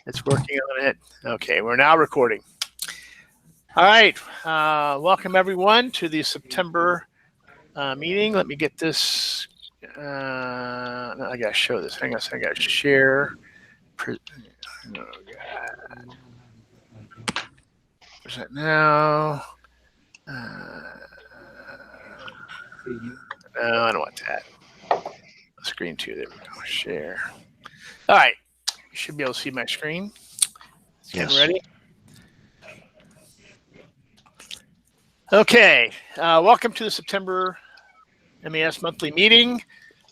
It's working on it. Okay, we're now recording. All right, welcome everyone to the September meeting. Let me get this. No, I gotta show this. Hang on a second. I gotta share. Oh, God. Where's that now? No, I don't want that. Screen two. There we go. Share. All right. You should be able to see my screen. Getting ready. Okay. Welcome to the September MES monthly meeting.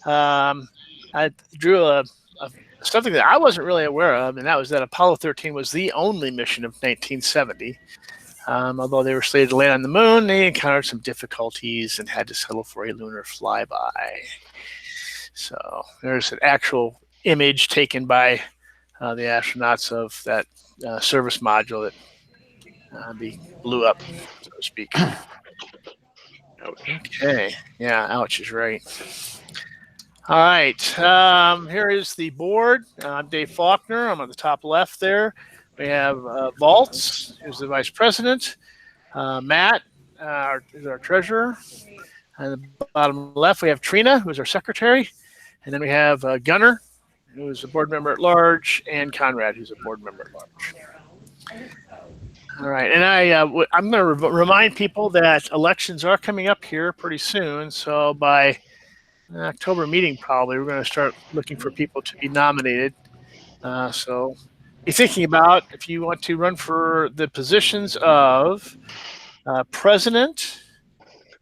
I drew something that I wasn't really aware of, and that was that Apollo 13 was the only mission of 1970. Although they were slated to land on the moon, they encountered some difficulties and had to settle for a lunar flyby. So there's an actual image taken by the astronauts of that service module that blew up, so to speak. Ouch. Okay, yeah, ouch is right. All right, here is the board. I'm Dave Faulkner. I'm on the top left there. We have Valtz, who's the vice president. Matt is our treasurer. On the bottom left, we have Trina, who's our secretary. And then we have Gunnar, who's a board member at large, and Conrad, who's a board member at large. All right, and I'm going to remind people that elections are coming up here pretty soon. So by October meeting, probably, we're going to start looking for people to be nominated. So be thinking about if you want to run for the positions of president,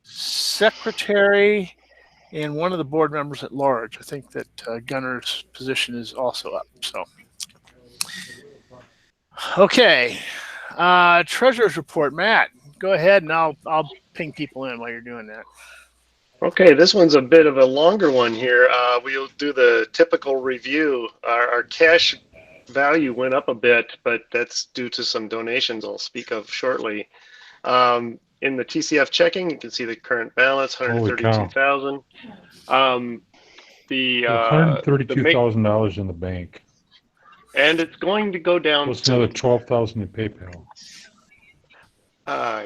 secretary, and one of the board members at large. I think that Gunnar's position is also up. So, okay, treasurer's report. Matt, go ahead, and I'll ping people in while you're doing that. Okay, this one's a bit of a longer one here. We'll do the typical review. Our cash value went up a bit, but that's due to some donations I'll speak of shortly. In the TCF checking, you can see the current balance, $132,000. The $132,000 in the bank, and it's going to go down. Plus another $12,000 in PayPal.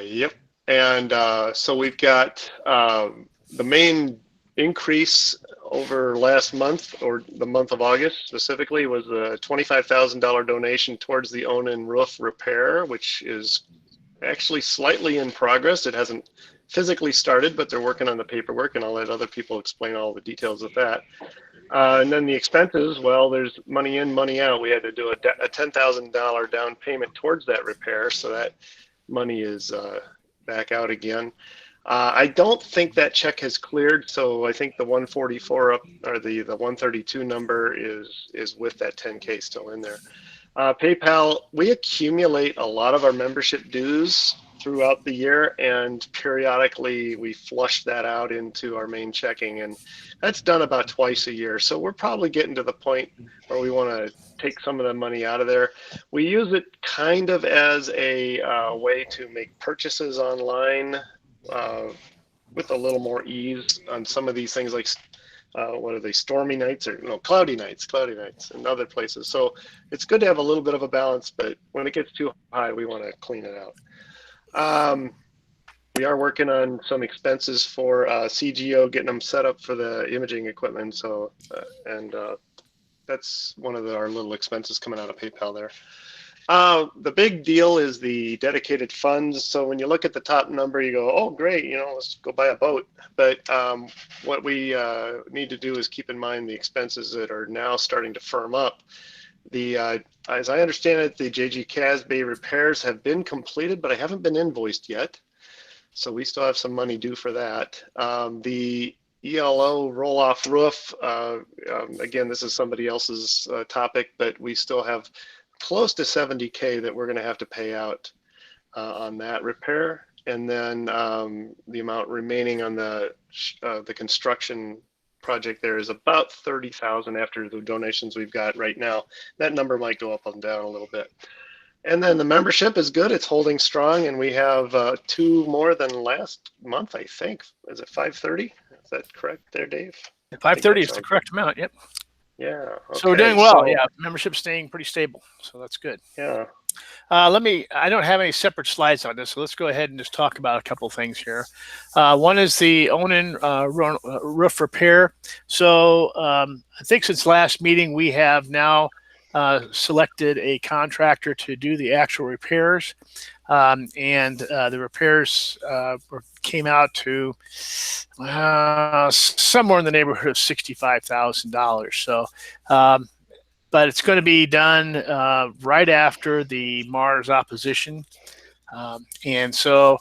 Yep. And so we've got the main increase over last month, or the month of August specifically, was a $25,000 donation towards the Onan roof repair, which is actually slightly in progress. It hasn't physically started, but they're working on the paperwork, and I'll let other people explain all the details of that. And then the expenses, well, there's money in, money out. We had to do a $10,000 down payment towards that repair, so that money is back out again. I don't think that check has cleared, so I think the 144 up, or the 132 number is with that 10K still in there. PayPal, we accumulate a lot of our membership dues throughout the year, and periodically we flush that out into our main checking, and that's done about twice a year. So we're probably getting to the point where we want to take some of the money out of there. We use it kind of as a way to make purchases online with a little more ease on some of these things, like what are they, stormy nights, or no, cloudy nights and other places. So it's good to have a little bit of a balance, but when it gets too high, we want to clean it out. We are working on some expenses for CGO, getting them set up for the imaging equipment. So, that's one of our little expenses coming out of PayPal there. The big deal is the dedicated funds. So when you look at the top number, you go, oh, great, let's go buy a boat. But what we need to do is keep in mind the expenses that are now starting to firm up. As I understand it, the JG Casbay repairs have been completed, but I haven't been invoiced yet. So we still have some money due for that. The ELO roll-off roof, again, this is somebody else's topic, but we still have close to 70K that we're going to have to pay out on that repair, and then the amount remaining on the construction project there is about 30,000 after the donations we've got right now. That number might go up and down a little bit. And then the membership is good; it's holding strong, and we have 2 more than last month, I think. Is it 530? Is that correct there, Dave? 530 is the correct amount. Yep. Yeah. Okay. So we're doing well. Yeah, membership's staying pretty stable, so that's good. Yeah. I don't have any separate slides on this, so let's go ahead and just talk about a couple of things here. One is the Onan roof repair. So I think since last meeting, we have now selected a contractor to do the actual repairs. And the repairs came out to somewhere in the neighborhood of $65,000. So, but it's going to be done right after the Mars opposition, and so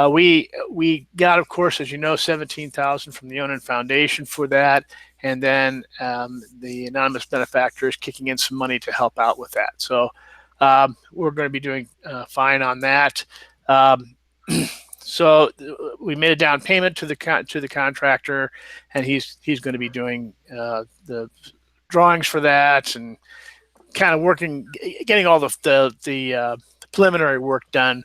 we got, of course, as you know, $17,000 from the Onan Foundation for that, and then the anonymous benefactor is kicking in some money to help out with that. So we're going to be doing fine on that. So we made a down payment to the contractor, and he's going to be doing the drawings for that and kind of getting all the preliminary work done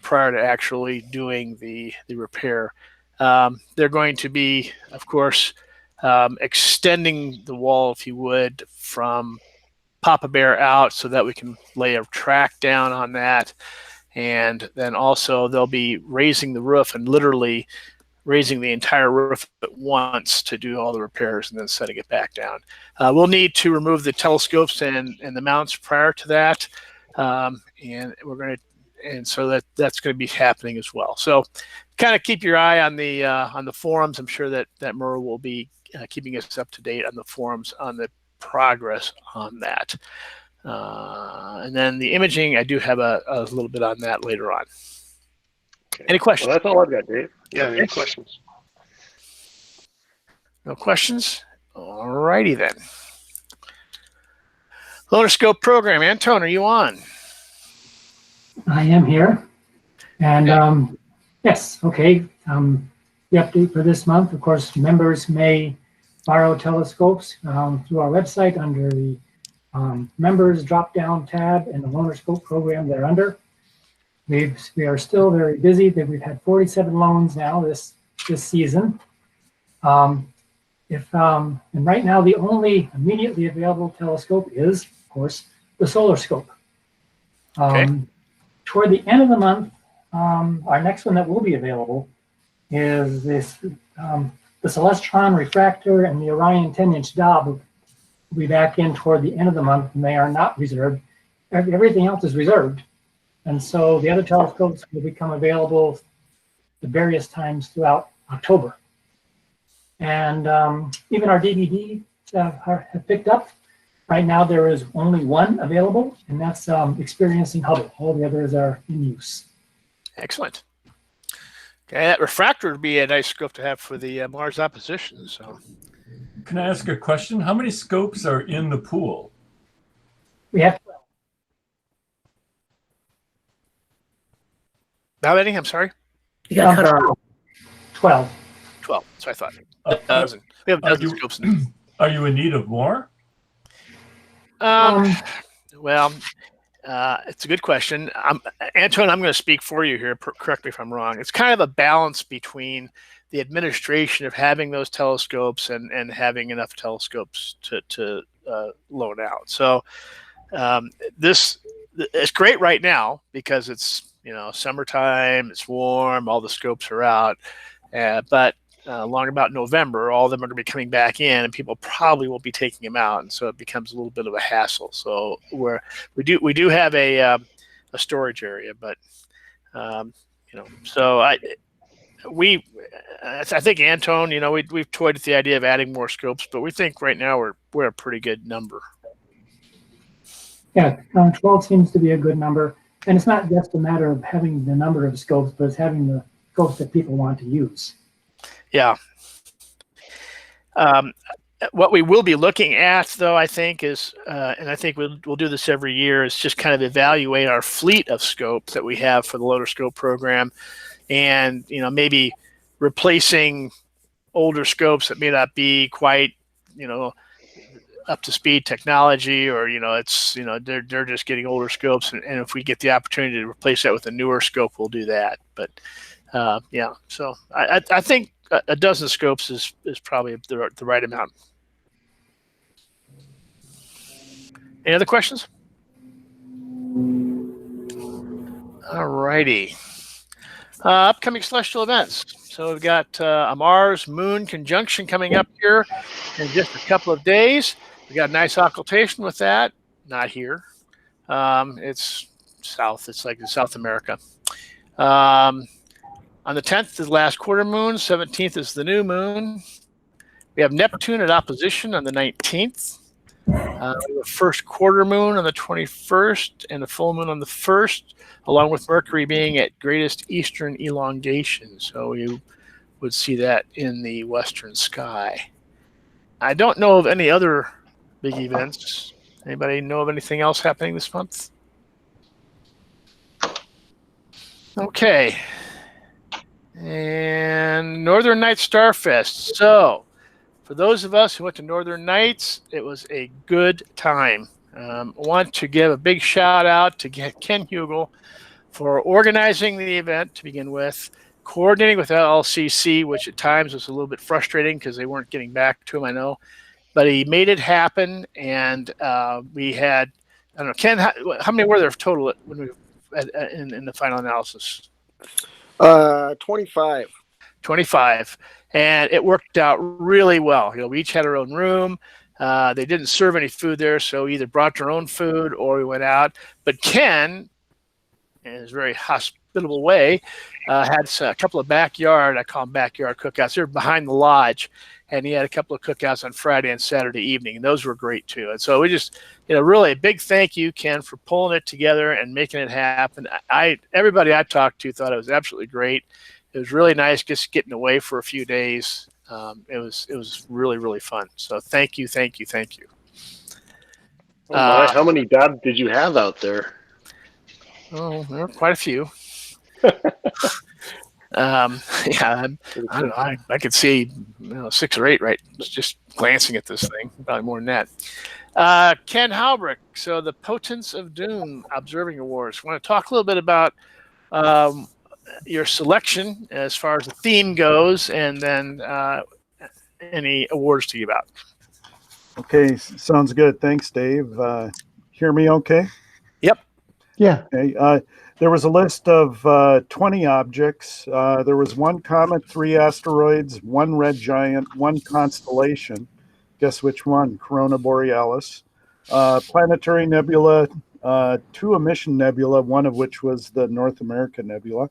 prior to actually doing the repair. They're going to be, of course, extending the wall, if you would, from Papa Bear out so that we can lay a track down on that. And then also they'll be raising the roof and literally raising the entire roof at once to do all the repairs and then setting it back down. We'll need to remove the telescopes and the mounts prior to that. And so that's going to be happening as well. So kind of keep your eye on the forums. I'm sure that Merle will be keeping us up to date on the forums on the progress on that. And then the imaging, I do have a little bit on that later on. Okay. Any questions? Well, that's all I've got, Dave. Yeah, Okay. any questions? No questions? All righty then. Lunar Scope program. Anton, are you on? I am here. And yes, okay. The update for this month, of course, members may borrow telescopes through our website under the members drop-down tab in the Lunar Scope program they're under. We are still very busy. We've had 47 loans now this season. And right now the only immediately available telescope is, of course, the solar scope. Okay. Toward the end of the month, our next one that will be available is this the Celestron refractor and the Orion 10-inch Dob will be back in toward the end of the month, and they are not reserved. Everything else is reserved. And so the other telescopes will become available at various times throughout October. And even our DVDs have picked up. Right now there is only one available, and that's Experiencing Hubble. All the others are in use. Excellent. Okay, that refractor would be a nice scope to have for the Mars opposition. So, can I ask a question? How many scopes are in the pool? We have 12. How many? I'm sorry. You got cut off. 12. 12. So I thought a dozen. We have a dozen scopes. Are you in need of more? Well, it's a good question. Anton, I'm going to speak for you here. Correct me if I'm wrong. It's kind of a balance between the administration of having those telescopes and having enough telescopes to loan out. So it's great right now because it's summertime, it's warm, all the scopes are out. But along about November, all of them are going to be coming back in, and people probably won't be taking them out, and so it becomes a little bit of a hassle. So we do have a storage area, but so I think Anton, we've toyed with the idea of adding more scopes, but we think right now we're a pretty good number. Yeah, 12 seems to be a good number, and it's not just a matter of having the number of scopes, but it's having the scopes that people want to use. Yeah. What we will be looking at, though, I think is, and I think we'll do this every year, is just kind of evaluate our fleet of scopes that we have for the Lunar Scope program, and maybe replacing older scopes that may not be quite up to speed technology, or they're just getting older scopes, and if we get the opportunity to replace that with a newer scope, we'll do that. But yeah, so I think a dozen scopes is probably the right amount. Any other questions? All righty. Upcoming celestial events. So we've got a Mars-Moon conjunction coming up here in just a couple of days. We got a nice occultation with that. Not here. It's south. It's like in South America. On the 10th is the last quarter moon. 17th is the new moon. We have Neptune at opposition on the 19th. We have a first quarter moon on the 21st and a full moon on the 1st, along with Mercury being at greatest eastern elongation. So you would see that in the western sky. I don't know of any other big events. Anybody know of anything else happening this month? Okay. And Northern Nights Starfest. So for those of us who went to Northern Nights, it was a good time. I want to give a big shout out to Ken Hugel for organizing the event to begin with, coordinating with LCC, which at times was a little bit frustrating because they weren't getting back to him, I know. But he made it happen, and we had, I don't know, Ken, how many were there total when we in the final analysis? 25. 25. And it worked out really well. We each had our own room. They didn't serve any food there, so we either brought our own food or we went out. But Ken, in his very hospitable way, had a couple of backyard, I call them backyard cookouts. They're behind the lodge. And he had a couple of cookouts on Friday and Saturday evening, and those were great too. And so we just, really a big thank you, Ken, for pulling it together and making it happen. Everybody I talked to thought it was absolutely great. It was really nice just getting away for a few days. It was really, really fun. So thank you. Oh my, how many dabs did you have out there? Oh, there were quite a few. Yeah, I don't know. I could see 6 or 8 right just glancing at this thing, probably more than that. Ken Halbrick, so the Potence of Doom Observing Awards. I want to talk a little bit about your selection as far as the theme goes, and then any awards to give out. Okay, sounds good. Thanks, Dave. Hear me okay? Yep. Yeah. Okay. There was a list of 20 objects. There was 1 comet, 3 asteroids, 1 red giant, 1 constellation. Guess which one? Corona Borealis. Planetary nebula, 2 emission nebula, one of which was the North America Nebula.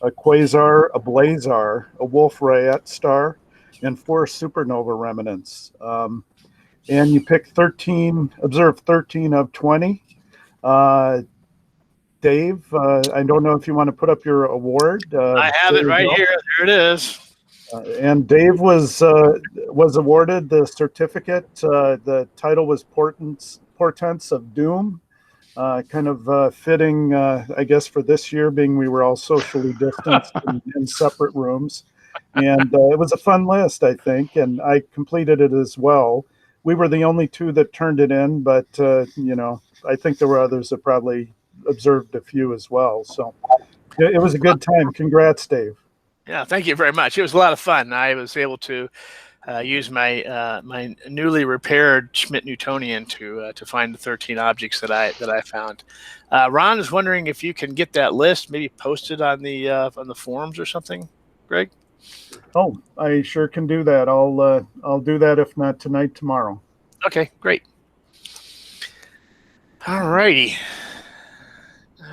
A quasar, a blazar, a Wolf-Rayet star, and 4 supernova remnants. And you picked 13, observed 13 of 20. Dave, I don't know if you want to put up your award. I have it right here. There it is. And Dave was awarded the certificate. The title was Portents of Doom. Kind of fitting, I guess, for this year, being we were all socially distanced in separate rooms. And it was a fun list, I think, and I completed it as well. We were the only 2 that turned it in, but, I think there were others that probably observed a few as well. So it was a good time. Congrats, Dave. Yeah, thank you very much. It was a lot of fun. I was able to use my my newly repaired Schmidt-Newtonian to find the 13 objects that I found. Ron is wondering if you can get that list, maybe posted on the forums or something, Greg. Oh, I sure can do that. I'll do that if not tonight, tomorrow. Okay, great. All righty.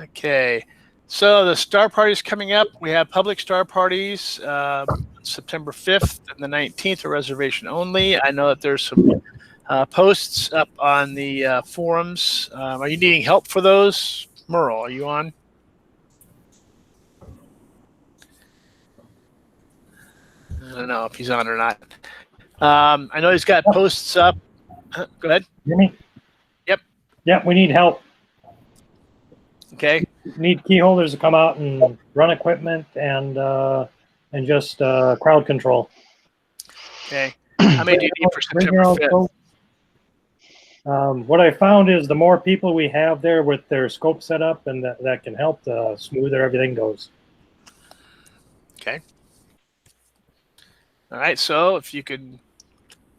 Okay, so the star parties coming up. We have public star parties September 5th and the 19th are reservation only. I know that there's some posts up on the forums. Are you needing help for those? Merle, are you on? I don't know if he's on or not. I know he's got posts up. Go ahead. Hear me? Yep. Yeah, we need help. Okay. Need key holders to come out and run equipment and just crowd control. Okay. How many do you need for September 5th? What I found is the more people we have there with their scope set up, and that can help the smoother everything goes. Okay. All right. So if you could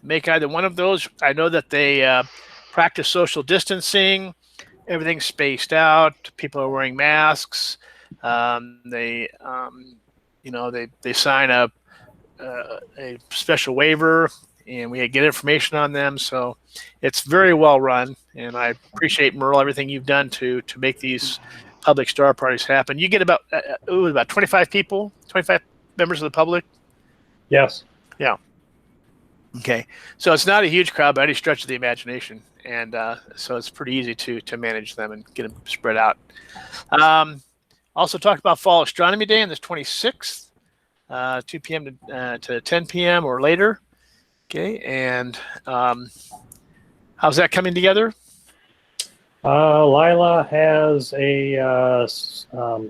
make either one of those, I know that they practice social distancing. Everything's spaced out. People are wearing masks. They sign a special waiver, and we get information on them. So it's very well run, and I appreciate, Merle, everything you've done to make these public star parties happen. You get about 25 people, 25 members of the public. Yes. Yeah. Okay. So it's not a huge crowd by any stretch of the imagination, and so it's pretty easy to manage them and get them spread out. Also talked about Fall Astronomy Day on the 26th, 2 p.m. to 10 p.m. or later. Okay, and how's that coming together? Lila has a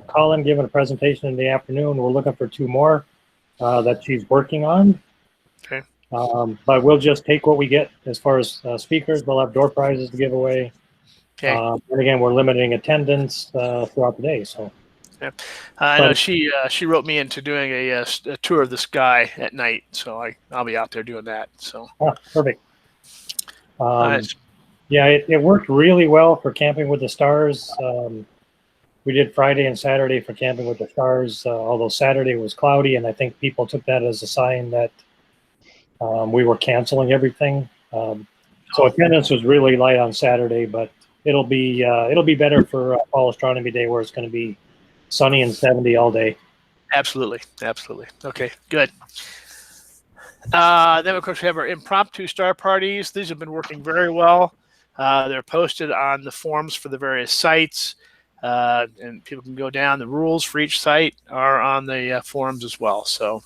Colin giving a presentation in the afternoon. We're looking for 2 more that she's working on. Okay. But we'll just take what we get as far as speakers. We'll have door prizes to give away. Okay. And again, we're limiting attendance throughout the day. So. Yeah. I know she wrote me into doing a tour of the sky at night, so I'll be out there doing that. So perfect. Nice. Yeah, it worked really well for Camping with the Stars. We did Friday and Saturday for Camping with the Stars, although Saturday was cloudy, and I think people took that as a sign that we were canceling everything. So attendance was really light on Saturday, but it'll be better for Fall Astronomy Day, where it's going to be sunny and 70 all day. Absolutely. Okay, good. Then, of course, we have our impromptu star parties. These have been working very well. They're posted on the forums for the various sites, and people can go down. The rules for each site are on the forums as well. So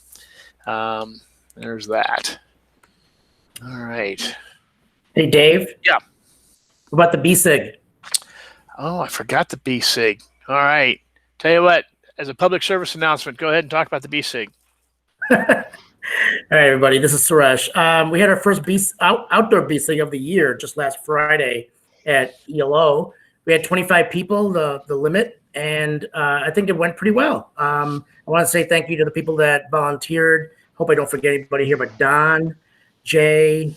there's that. All right. Hey, Dave. Yeah. What about the B-Sig? Oh, I forgot the B-Sig. All right. Tell you what, as a public service announcement, go ahead and talk about the B-Sig. All right, everybody. This is Suresh. We had our first outdoor B-Sig of the year just last Friday at ELO. We had 25 people, the limit, and I think it went pretty well. I want to say thank you to the people that volunteered. Hope I don't forget anybody here, but Don, Jay,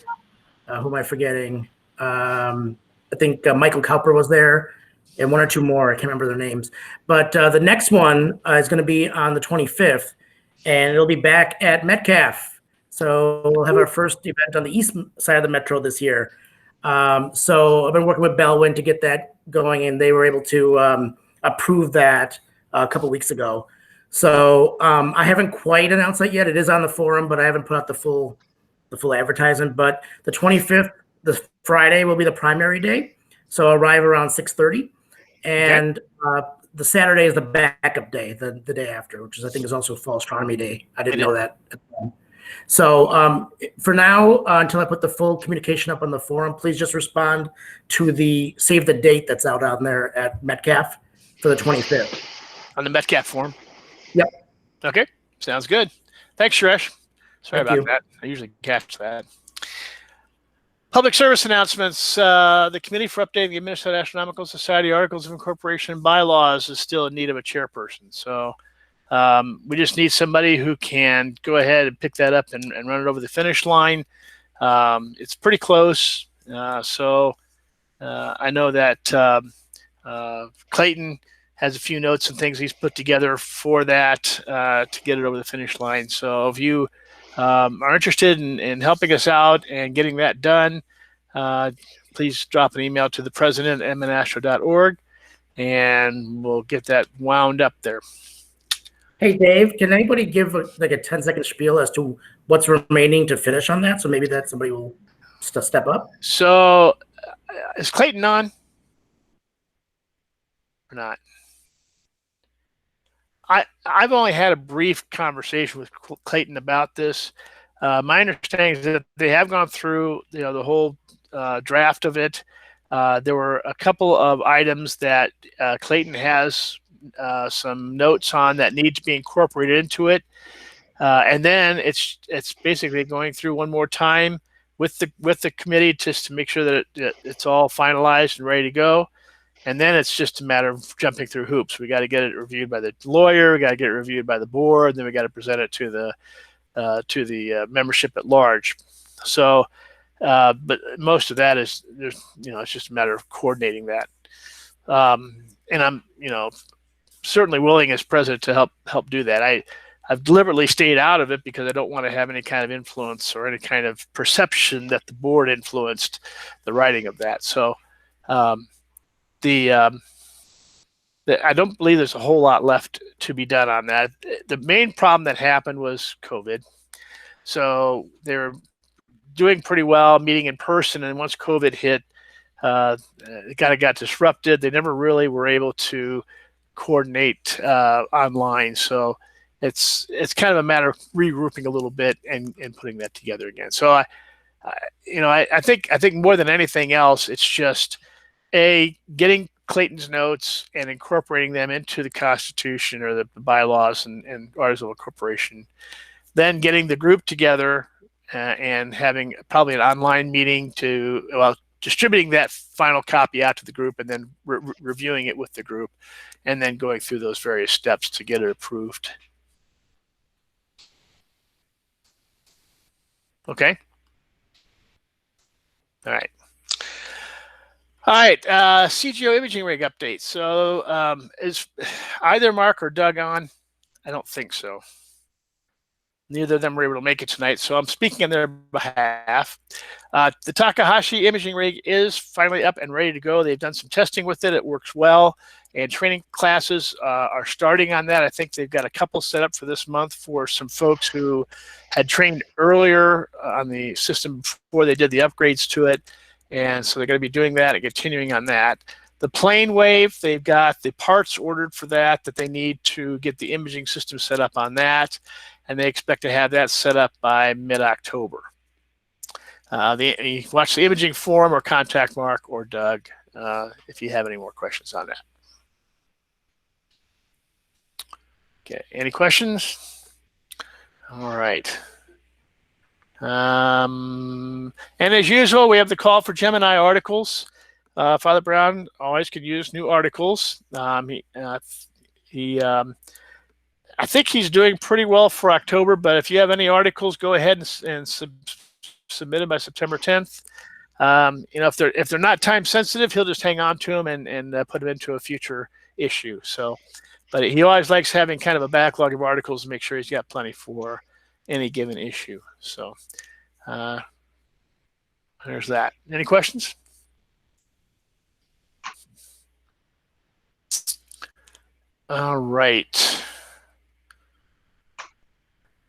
who am I forgetting? I think Michael Cowper was there, and 1 or 2 more. I can't remember their names. But the next one is going to be on the 25th, and it'll be back at Metcalf. So we'll have our first event on the east side of the metro this year. So I've been working with Bellwin to get that going, and they were able to approve that a couple weeks ago. So I haven't quite announced that yet. It is on the forum, but I haven't put out the full advertisement. But the 25th, the Friday, will be the primary day. So arrive around 6:30. And the Saturday is the backup day, the day after, which I think is also Fall Astronomy Day. I didn't know that. So for now, until I put the full communication up on the forum, please just respond to the save the date that's out on there at Metcalf for the 25th. On the Metcalf forum? Yep. Okay, sounds good. Thanks, Suresh. Sorry Thank about that. I usually catch that. Public service announcements. The Committee for Updating the Minnesota Astronomical Society Articles of Incorporation and Bylaws is still in need of a chairperson. So we just need somebody who can go ahead and pick that up and run it over the finish line. It's pretty close. So I know that Clayton has a few notes and things he's put together for that to get it over the finish line. So if you are interested in helping us out and getting that done, please drop an email to the president at mnastro.org, and we'll get that wound up there. Hey, Dave, can anybody give a 10-second spiel as to what's remaining to finish on that? So maybe that somebody will step up. So is Clayton on or not? I've only had a brief conversation with Clayton about this. My understanding is that they have gone through, the whole draft of it. There were a couple of items that Clayton has some notes on that need to be incorporated into it, and then it's basically going through one more time with the committee just to make sure that it's all finalized and ready to go. And then it's just a matter of jumping through hoops. We got to get it reviewed by the lawyer. We got to get it reviewed by the board. Then we got to present it to the membership at large. So but most of that is it's just a matter of coordinating that. And I'm certainly willing as president to help do that. I've deliberately stayed out of it because I don't want to have any kind of influence or any kind of perception that the board influenced the writing of that. So I don't believe there's a whole lot left to be done on that. The main problem that happened was COVID. So they're doing pretty well meeting in person, and once COVID hit, it kind of got disrupted. They never really were able to coordinate online. So it's kind of a matter of regrouping a little bit and putting that together again. So I think more than anything else, it's just getting Clayton's notes and incorporating them into the Constitution or the bylaws and Articles of Incorporation, then getting the group together and having probably an online meeting distributing that final copy out to the group and then reviewing it with the group and then going through those various steps to get it approved. Okay. All right. Cgo Imaging Rig update. So is either Mark or Doug on? I don't think so. Neither of them were able to make it tonight, so I'm speaking on their behalf. The Takahashi Imaging Rig is finally up and ready to go. They've done some testing with it. It works well, and training classes are starting on that. I think they've got a couple set up for this month for some folks who had trained earlier on the system before they did the upgrades to it, and so they're going to be doing that and continuing on that. The plane wave, they've got the parts ordered for that they need to get the imaging system set up on that, and they expect to have that set up by mid-October. You watch the imaging forum or contact Mark or Doug if you have any more questions on that. Okay, any questions? All right. And as usual, we have the call for Gemini articles. Father Brown always could use new articles. I think he's doing pretty well for October, but if you have any articles, go ahead and submit them by September 10th. If they're not time sensitive, he'll just hang on to them and put them into a future issue. So, but he always likes having kind of a backlog of articles to make sure he's got plenty for any given issue. So there's that. Any questions? All right.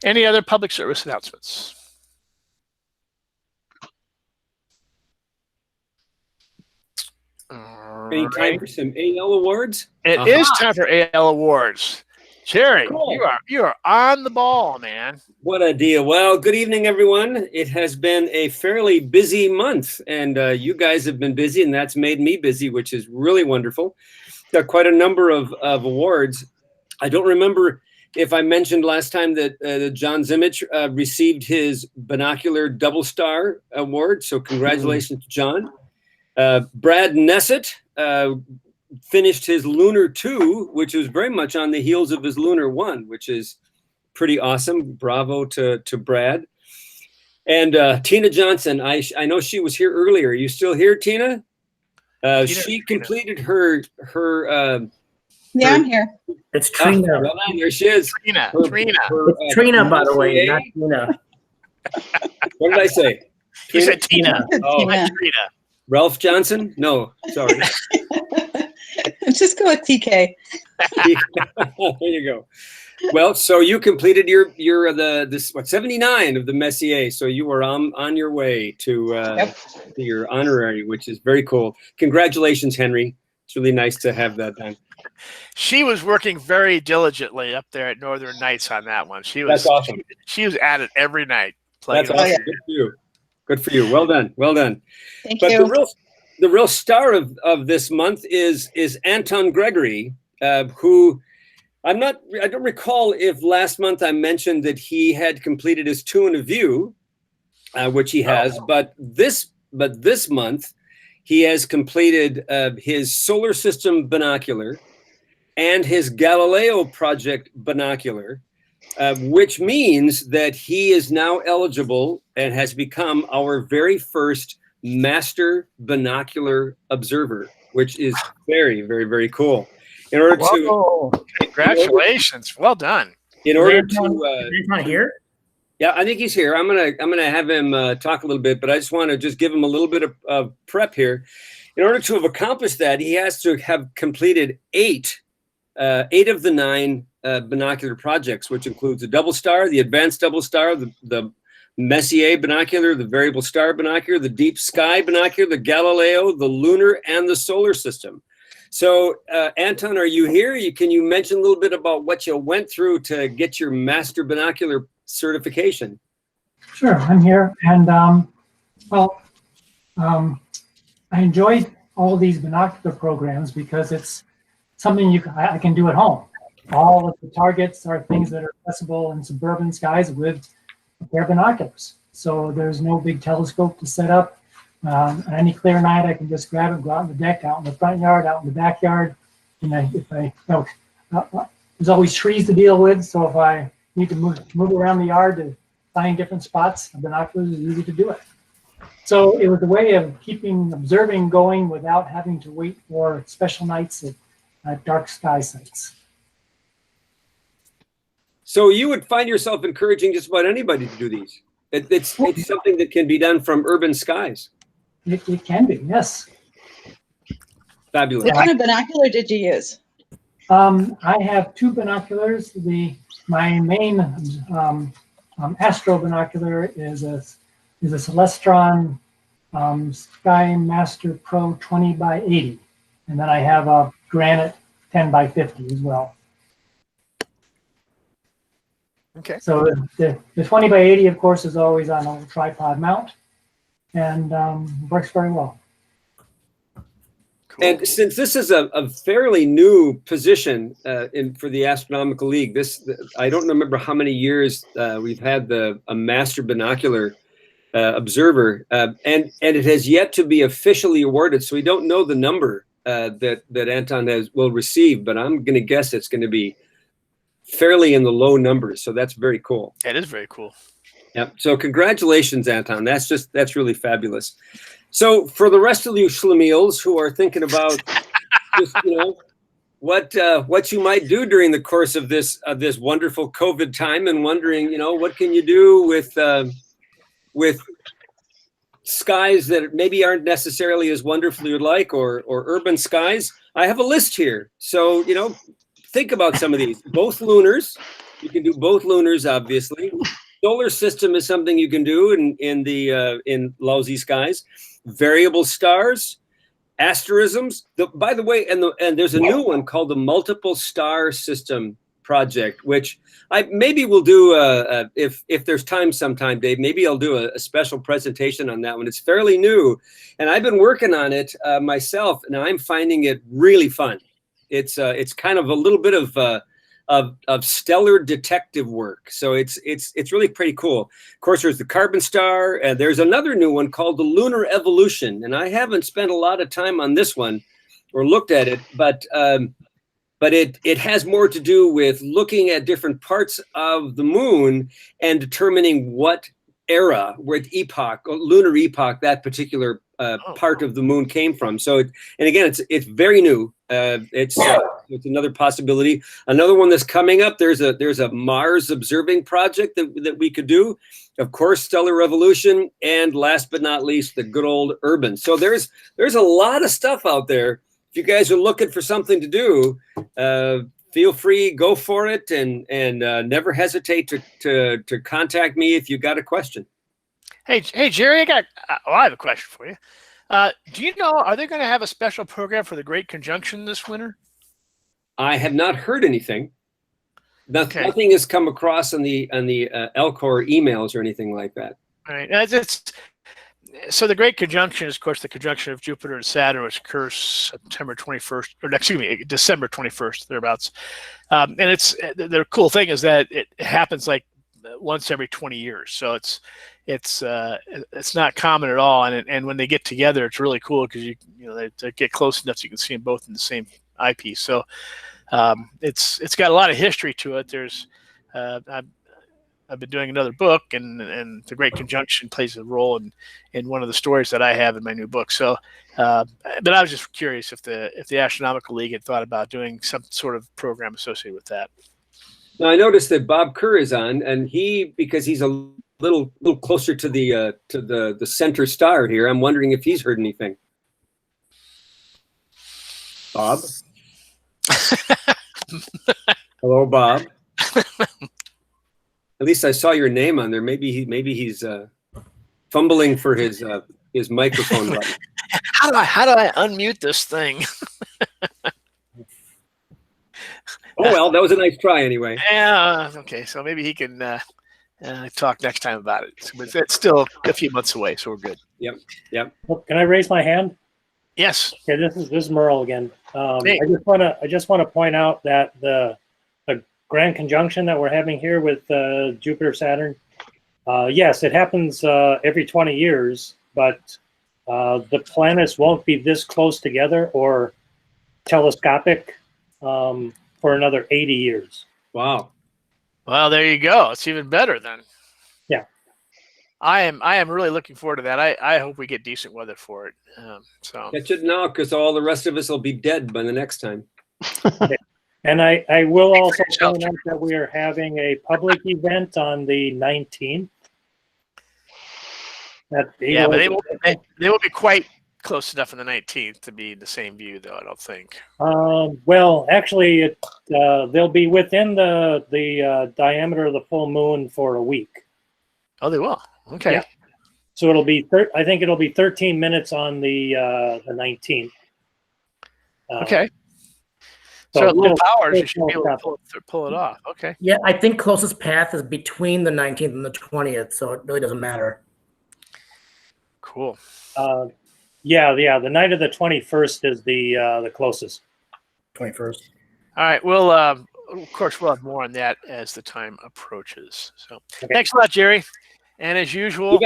Any other public service announcements? Any time for some AL awards? It is time for AL awards. Jerry, Cool. you are on the ball, man. What a deal. Well, good evening, everyone. It has been a fairly busy month, and you guys have been busy, and that's made me busy, which is really wonderful. Got quite a number of awards. I don't remember if I mentioned last time that John Zimmich received his Binocular Double Star Award, so congratulations to John. Brad Nessett finished his Lunar 2, which was very much on the heels of his Lunar 1, which is pretty awesome. Bravo to Brad. And Tina Johnson, I know she was here earlier. Are you still here, Tina? She completed her yeah, I'm here. It's Trina. Well, there she is. Trina. It's Trina, by the way, not Tina. What did I say? You said Tina. Oh, Tina. Trina. Ralph Johnson? No, sorry. Just go with TK. There you go. Well, so you completed your 79 of the Messier, so you are on your way to your honorary, which is very cool. Congratulations, Henry. It's really nice to have that done. She was working very diligently up there at Northern Nights on that one. That's awesome. She was at it every night. That's awesome. Good for you. Good for you. Well done. Well done. Thank But you. the real star of this month is Anton Gregory, who I don't recall if last month I mentioned that he had completed his 2 and a view, which he has, but this month he has completed his solar system binocular and his Galileo project binocular. which means that he is now eligible and has become our very first master binocular observer, which is very, very, very cool. In order Whoa. Congratulations. Well done. in order Is he not here? Yeah, I think he's here. I'm gonna have him talk a little bit, but I just want to give him a little bit of prep here. In order to have accomplished that, he has to have completed eight of the 9 binocular projects, which includes the double star, the advanced double star, the Messier binocular, the variable star binocular, the deep sky binocular, the Galileo, the lunar, and the solar system. So, Anton, are you here? Can you mention a little bit about what you went through to get your master binocular certification? Sure, I'm here. And I enjoyed all these binocular programs because it's something I can do at home. All of the targets are things that are accessible in suburban skies with a pair of binoculars. So there's no big telescope to set up. On any clear night, I can just grab it, go out on the deck, out in the front yard, out in the backyard. And there's always trees to deal with, so if I need to move around the yard to find different spots, the binoculars is easy to do it. So it was a way of keeping observing going without having to wait for special nights at dark sky sites. So you would find yourself encouraging just about anybody to do these. It's something that can be done from urban skies. It can be, yes. Fabulous. What kind of binocular did you use? I have 2 binoculars. My main astro binocular is a Celestron Sky Master Pro 20 by 80, and then I have a Granite 10 by 50 as well. Okay. So the 20 by 80, of course, is always on a tripod mount, and works very well. Cool. And since this is a fairly new position for the Astronomical League, I don't remember how many years we've had a master binocular observer, and it has yet to be officially awarded. So we don't know the number that Anton will receive, but I'm going to guess it's going to be fairly in the low numbers. So that's very cool. That is very cool. Yep. So congratulations, Anton. That's really fabulous. So for the rest of you schlemiels who are thinking about just, what you might do during the course of this wonderful COVID time, and wondering, what can you do with skies that maybe aren't necessarily as wonderful you'd like, or urban skies, I have a list here. So, think about some of these. Both lunars. You can do both lunars, obviously. Solar system is something you can do in lousy skies. Variable stars, asterisms. By the way, and there's a new one called the Multiple Star System Project, which I maybe will do if there's time sometime, Dave. Maybe I'll do a special presentation on that one. It's fairly new, and I've been working on it myself, and I'm finding it really fun. It's kind of a little bit of stellar detective work. So it's really pretty cool. Of course, there's the Carbon Star, and there's another new one called the Lunar Evolution. And I haven't spent a lot of time on this one or looked at it, but it has more to do with looking at different parts of the moon and determining what era, what epoch, lunar epoch, that particular part of the moon came from. So, and again, it's very new. It's another possibility. Another one that's coming up. There's a Mars observing project that we could do. Of course, stellar revolution, and last but not least, the good old urban. So there's a lot of stuff out there. If you guys are looking for something to do, feel free, go for it, and never hesitate to contact me if you got a question. Hey, Jerry, I have a question for you. Do you know, are they going to have a special program for the Great Conjunction this winter? I have not heard anything. Nothing has come across on the Elcor emails or anything like that. All right. So the Great Conjunction is, of course, the conjunction of Jupiter and Saturn, which occurs December 21st, thereabouts. And the cool thing is that it happens like once every 20 years. So it's not common at all. And when they get together, it's really cool because they get close enough so you can see them both in the same eyepiece. So it's got a lot of history to it. There's I've been doing another book, and the Great Conjunction plays a role in one of the stories that I have in my new book. So, but I was just curious if the Astronomical League had thought about doing some sort of program associated with that. Now I noticed that Bob Kerr is on, and because he's a little closer to the center star here, I'm wondering if he's heard anything. Bob. Hello, Bob. At least I saw your name on there. Maybe he's fumbling for his microphone button. How do I unmute this thing? Oh well, that was a nice try anyway. Yeah. Okay. So maybe he can talk next time about it. But it's still a few months away, so we're good. Yep. Well, can I raise my hand? Yes. Okay, this is Merle again. Hey. I just want to point out that the grand conjunction that we're having here with Jupiter Saturn, yes, it happens every 20 years, but the planets won't be this close together or telescopic for another 80 years. Wow. Well, there you go. It's even better then. Yeah. I am really looking forward to that. I hope we get decent weather for it. So Catch it now, because all the rest of us will be dead by the next time. And I will also point out that we are having a public event on the 19th. Yeah, but they will be quite close enough on the 19th to be the same view, though. I don't think. Well, actually, they'll be within the diameter of the full moon for a week. Oh, they will. Okay. Yeah. So it'll be. I think it'll be 13 minutes on the 19th. Okay. So So at low powers, you should be able to pull it off. Okay. Yeah, I think closest path is between the 19th and the 20th, so it really doesn't matter. Cool. Yeah. The night of the 21st is the closest. 21st. All right. Well, of course, we'll have more on that as the time approaches. So Thanks a lot, Jerry. And as usual,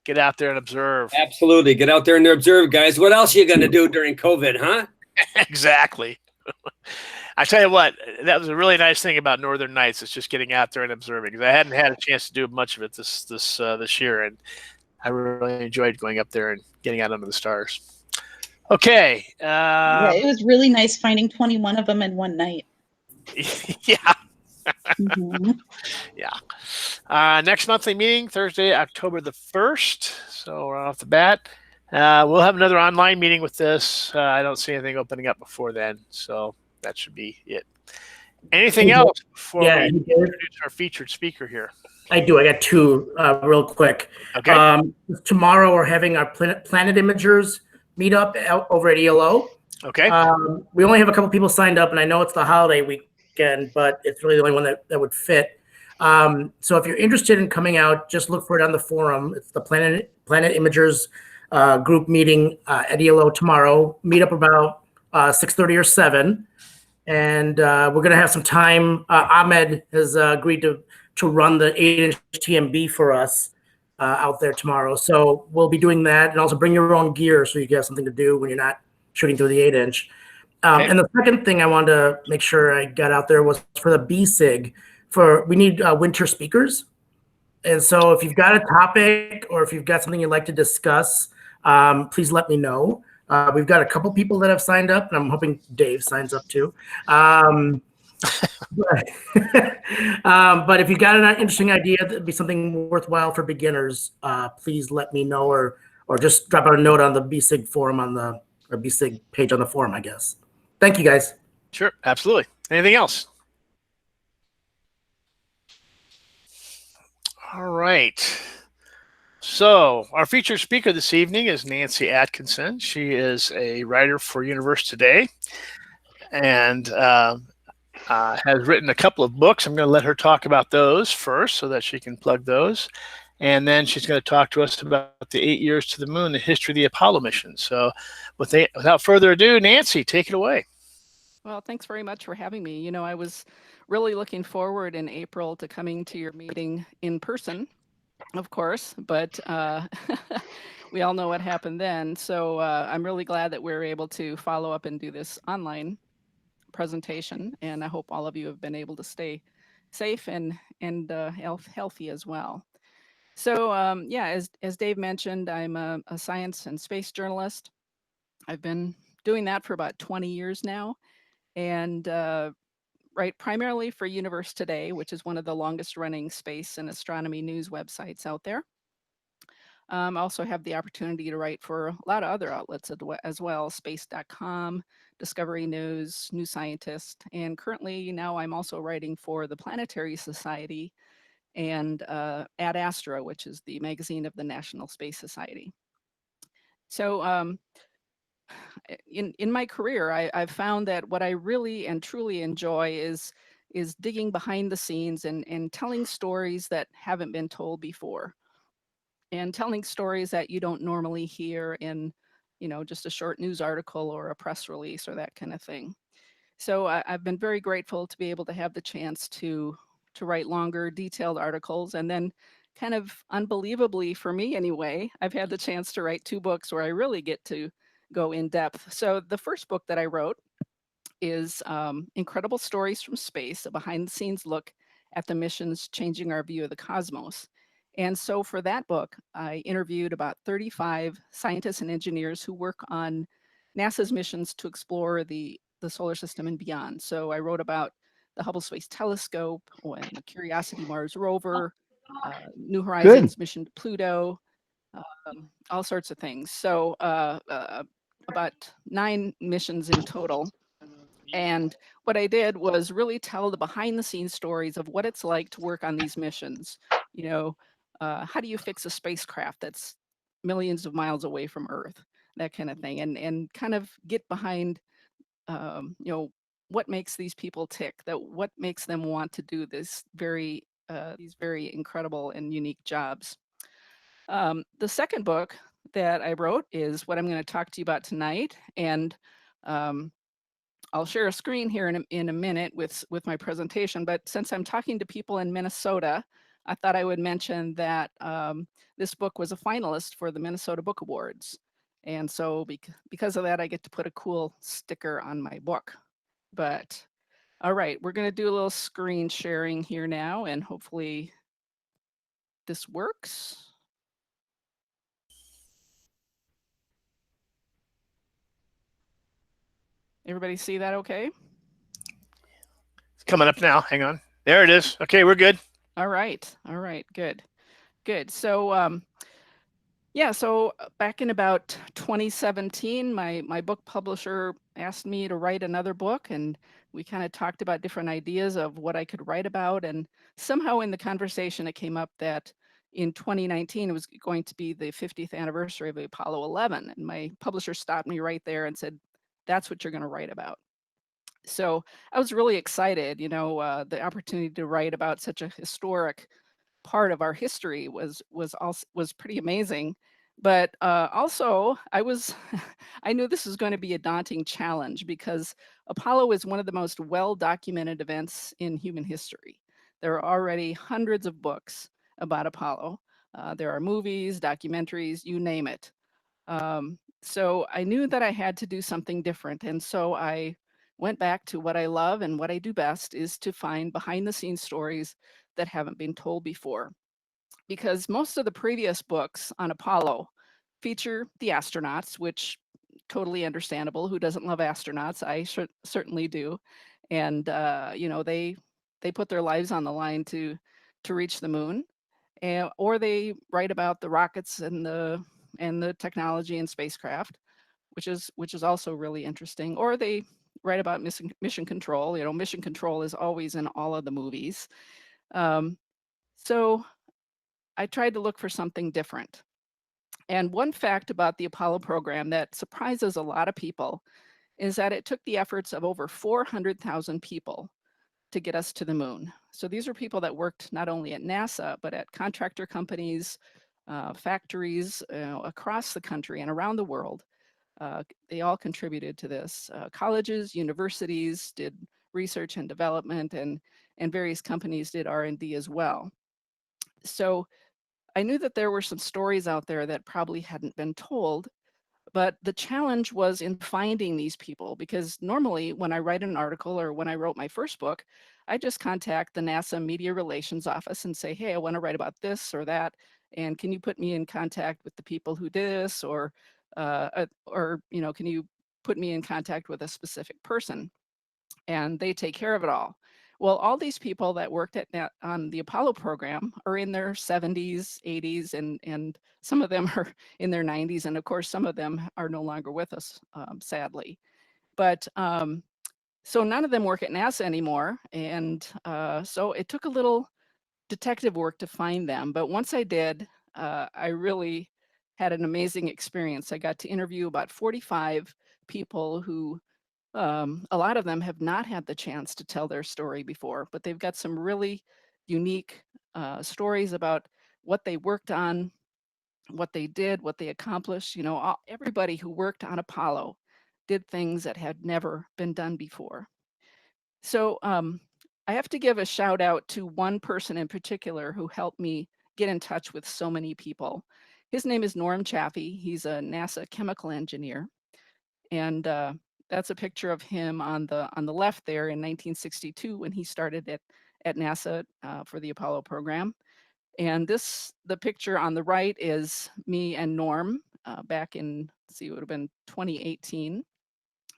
get out there and observe. Absolutely. Get out there and observe, guys. What else are you going to do during COVID, huh? Exactly. I tell you what, that was a really nice thing about Northern Nights. It's just getting out there and observing, because I hadn't had a chance to do much of it this year, and I really enjoyed going up there and getting out under the stars. Okay. Yeah, it was really nice finding 21 of them in one night. Yeah. Mm-hmm. Yeah. Next monthly meeting, Thursday, October the 1st. So right off the bat, we'll have another online meeting with this. I don't see anything opening up before then, so that should be it. Anything else before we introduce our featured speaker here? I do. I got two real quick. Okay. Tomorrow we're having our Planet Imagers meetup over at ELO. Okay. We only have a couple people signed up, and I know it's the holiday weekend, but it's really the only one that would fit. So if you're interested in coming out, just look for it on the forum. It's the Planet Imagers group meeting at ELO tomorrow. Meet up about 6:30 or 7, and we're going to have some time. Ahmed has agreed to run the 8-inch TMB for us out there tomorrow. So we'll be doing that, and also bring your own gear so you can have something to do when you're not shooting through the 8-inch. And the second thing I wanted to make sure I got out there was for the BSIG. We need winter speakers. And so if you've got a topic or if you've got something you'd like to discuss, please let me know. We've got a couple people that have signed up, and I'm hoping Dave signs up too. But if you've got an interesting idea that'd be something worthwhile for beginners, please let me know, or just drop out a note on the BSIG forum or BSIG page on the forum, I guess. Thank you, guys. Sure, absolutely. Anything else? All right. So our featured speaker this evening is Nancy Atkinson. She is a writer for Universe Today and has written a couple of books. I'm going to let her talk about those first so that she can plug those. And then she's going to talk to us about the 8 years to the moon, the history of the Apollo mission. So without further ado, Nancy, take it away. Well, thanks very much for having me. You know, I was really looking forward in April to coming to your meeting in person, of course, but we all know what happened then. So I'm really glad that we're able to follow up and do this online presentation. And I hope all of you have been able to stay safe and healthy as well. So yeah, as Dave mentioned, I'm a science and space journalist. I've been doing that for about 20 years now, and write primarily for Universe Today, which is one of the longest running space and astronomy news websites out there. I also have the opportunity to write for a lot of other outlets as well, space.com, Discovery News, New Scientist, and currently now I'm also writing for the Planetary Society and Ad Astra, which is the magazine of the National Space Society. So in my career, I've found that what I really and truly enjoy is digging behind the scenes and telling stories that haven't been told before, and telling stories that you don't normally hear in, just a short news article or a press release or that kind of thing. So I've been very grateful to be able to have the chance to write longer, detailed articles, and then kind of unbelievably for me anyway, I've had the chance to write 2 books where I really get to go in depth. So the first book that I wrote is Incredible Stories from Space, a behind the scenes look at the missions changing our view of the cosmos. And so for that book, I interviewed about 35 scientists and engineers who work on NASA's missions to explore the solar system and beyond. So I wrote about the Hubble Space Telescope and the Curiosity Mars rover, New Horizons mission to Pluto, all sorts of things. So about 9 missions in total. And what I did was really tell the behind the scenes stories of what it's like to work on these missions. How do you fix a spacecraft that's millions of miles away from Earth, that kind of thing, and kind of get behind, what makes these people tick, what makes them want to do these very incredible and unique jobs. The second book that I wrote is what I'm going to talk to you about tonight, and I'll share a screen here in a minute with my presentation, but since I'm talking to people in Minnesota, I thought I would mention that this book was a finalist for the Minnesota Book Awards. And so because of that, I get to put a cool sticker on my book. But all right, we're going to do a little screen sharing here now, and hopefully this works. Everybody see that okay? It's coming up now. Hang on. There it is. Okay, we're good. All right. Good. So yeah, so back in about 2017, my book publisher asked me to write another book, and we kind of talked about different ideas of what I could write about. And somehow in the conversation, it came up that in 2019, it was going to be the 50th anniversary of Apollo 11. And my publisher stopped me right there and said, that's what you're going to write about. So I was really excited, the opportunity to write about such a historic part of our history was pretty amazing. But also I knew this was going to be a daunting challenge because Apollo is one of the most well-documented events in human history. There are already hundreds of books about Apollo. There are movies, documentaries, you name it. So I knew that I had to do something different. And so I went back to what I love, and what I do best is to find behind the scenes stories that haven't been told before. Because most of the previous books on Apollo feature the astronauts, which totally understandable. Who doesn't love astronauts? I certainly do. And they put their lives on the line to reach the moon, or they write about the rockets and the technology and spacecraft, which is also really interesting. Or they write about mission control. Mission control is always in all of the movies. So I tried to look for something different. And one fact about the Apollo program that surprises a lot of people is that it took the efforts of over 400,000 people to get us to the moon. So these are people that worked not only at NASA, but at contractor companies, factories across the country and around the world. They all contributed to this. Colleges, universities did research and development, and various companies did R&D as well. So I knew that there were some stories out there that probably hadn't been told, But the challenge was in finding these people, because normally when I write an article or when I wrote my first book, I just contact the NASA Media Relations Office and say, hey, I want to write about this or that. And can you put me in contact with the people who did this, or can you put me in contact with a specific person? And they take care of it all. Well, all these people that worked on the Apollo program are in their 70s, 80s, and some of them are in their 90s. And of course, some of them are no longer with us, sadly. But so none of them work at NASA anymore. And so it took a little detective work to find them. But once I did, I really had an amazing experience. I got to interview about 45 people who a lot of them have not had the chance to tell their story before, but they've got some really unique stories about what they worked on, what they did, what they accomplished. Everybody who worked on Apollo did things that had never been done before. So I have to give a shout out to one person in particular who helped me get in touch with so many people. His name is Norm Chaffee. He's a NASA chemical engineer. And that's a picture of him on the left there in 1962 when he started at NASA for the Apollo program. And the picture on the right is me and Norm back in, it would have been 2018.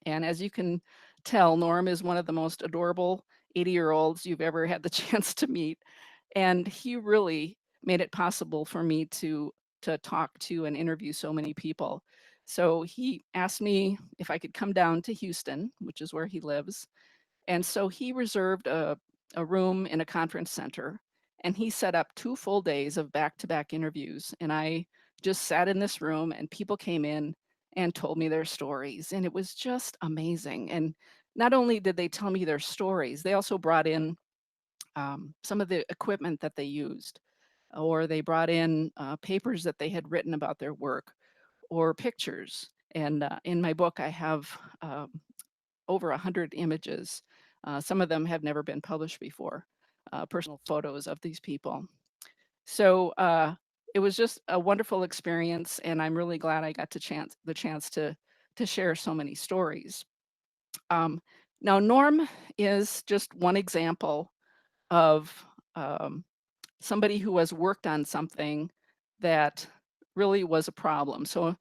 And as you can tell, Norm is one of the most adorable 80-year-olds you've ever had the chance to meet. And he really made it possible for me to talk to and interview so many people. So he asked me if I could come down to Houston, which is where he lives. And so he reserved a room in a conference center, and he set up 2 full days of back-to-back interviews. And I just sat in this room, and people came in and told me their stories. And it was just amazing. And not only did they tell me their stories, they also brought in some of the equipment that they used, or they brought in papers that they had written about their work, or pictures. And in my book, I have over 100 images. Some of them have never been published before, personal photos of these people. So it was just a wonderful experience, and I'm really glad I got the chance to share so many stories. Now, Norm is just one example of somebody who has worked on something that really was a problem. So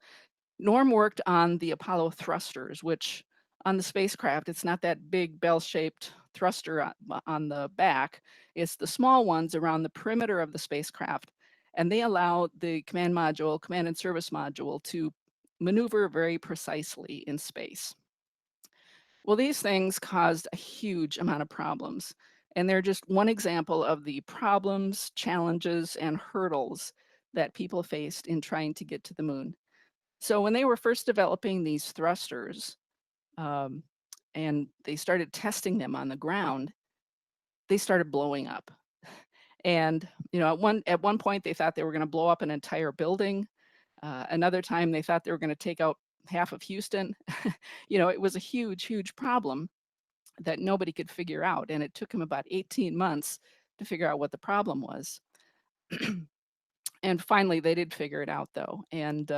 Norm worked on the Apollo thrusters, which on the spacecraft, it's not that big bell-shaped thruster on the back. It's the small ones around the perimeter of the spacecraft. And they allow the command and service module to maneuver very precisely in space. Well, these things caused a huge amount of problems. And they're just one example of the problems, challenges, and hurdles that people faced in trying to get to the moon. So when they were first developing these thrusters, and they started testing them on the ground, they started blowing up. And at one point they thought they were going to blow up an entire building. Another time they thought they were going to take out half of Houston. It was a huge problem that nobody could figure out. And it took them about 18 months to figure out what the problem was. And finally, they did figure it out, though. And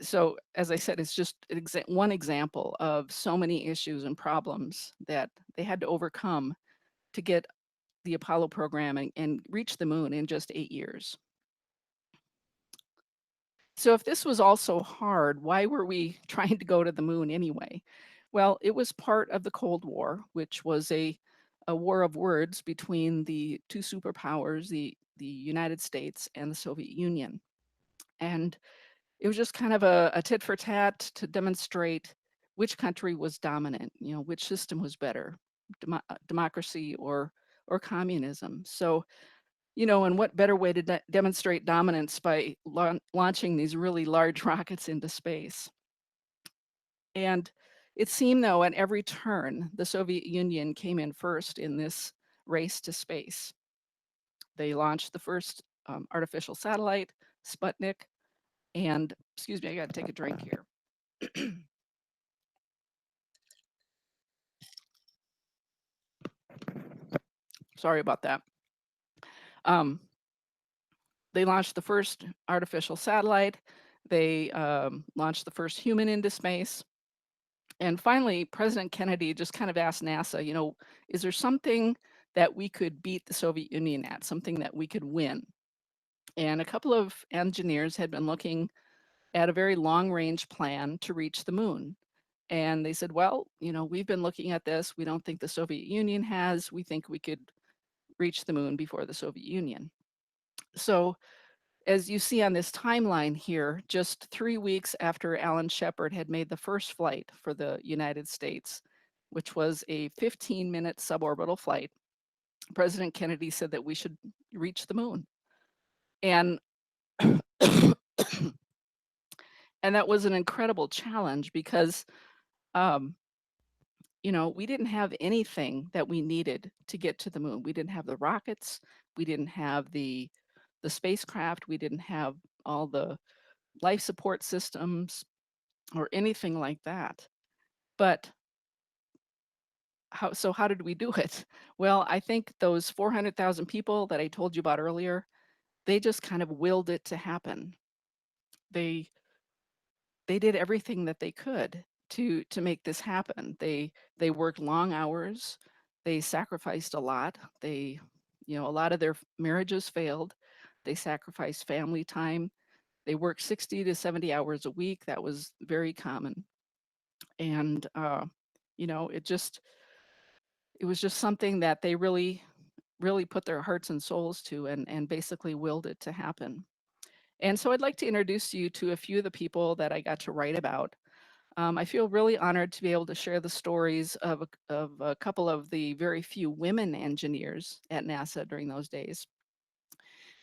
so, as I said, it's just one example of so many issues and problems that they had to overcome to get the Apollo program and reach the moon in just 8 years. So if this was all so hard, why were we trying to go to the moon anyway? Well, it was part of the Cold War, which was a war of words between the 2 superpowers, the United States and the Soviet Union. And it was just kind of a tit for tat to demonstrate which country was dominant, which system was better, democracy or communism. So, and what better way to demonstrate dominance by launching these really large rockets into space. And it seemed, though, at every turn, the Soviet Union came in first in this race to space. They launched the first artificial satellite, Sputnik, and, excuse me, I got to take a drink here. Sorry about that. They launched the first artificial satellite. They launched the first human into space. And finally, President Kennedy just kind of asked NASA, you know, is there something that we could beat the Soviet Union at, something that we could win? And a couple of engineers had been looking at a very long range plan to reach the moon. And they said, well, you know, we've been looking at this. We don't think the Soviet Union has. We think we could reach the moon before the Soviet Union. So as you see on this timeline here, just 3 weeks after Alan Shepard had made the first flight for the United States, which was a 15-minute suborbital flight, President Kennedy said that we should reach the moon. And and that was an incredible challenge because you know, we didn't have anything that we needed to get to the moon. We didn't have the rockets, we didn't have the spacecraft, we didn't have all the life support systems or anything like that. But how did we do it? Well, I think those 400,000 people that I told you about earlier, they just kind of willed it to happen. They did everything that they could to make this happen. They worked long hours. They sacrificed a lot. They, you know, a lot of their marriages failed. They sacrificed family time. They worked 60 to 70 hours a week. That was very common. And you know, it was just something that they really put their hearts and souls to, and basically willed it to happen. And so I'd like to introduce you to a few of the people that I got to write about. I feel really honored to be able to share the stories of a couple of the very few women engineers at NASA during those days.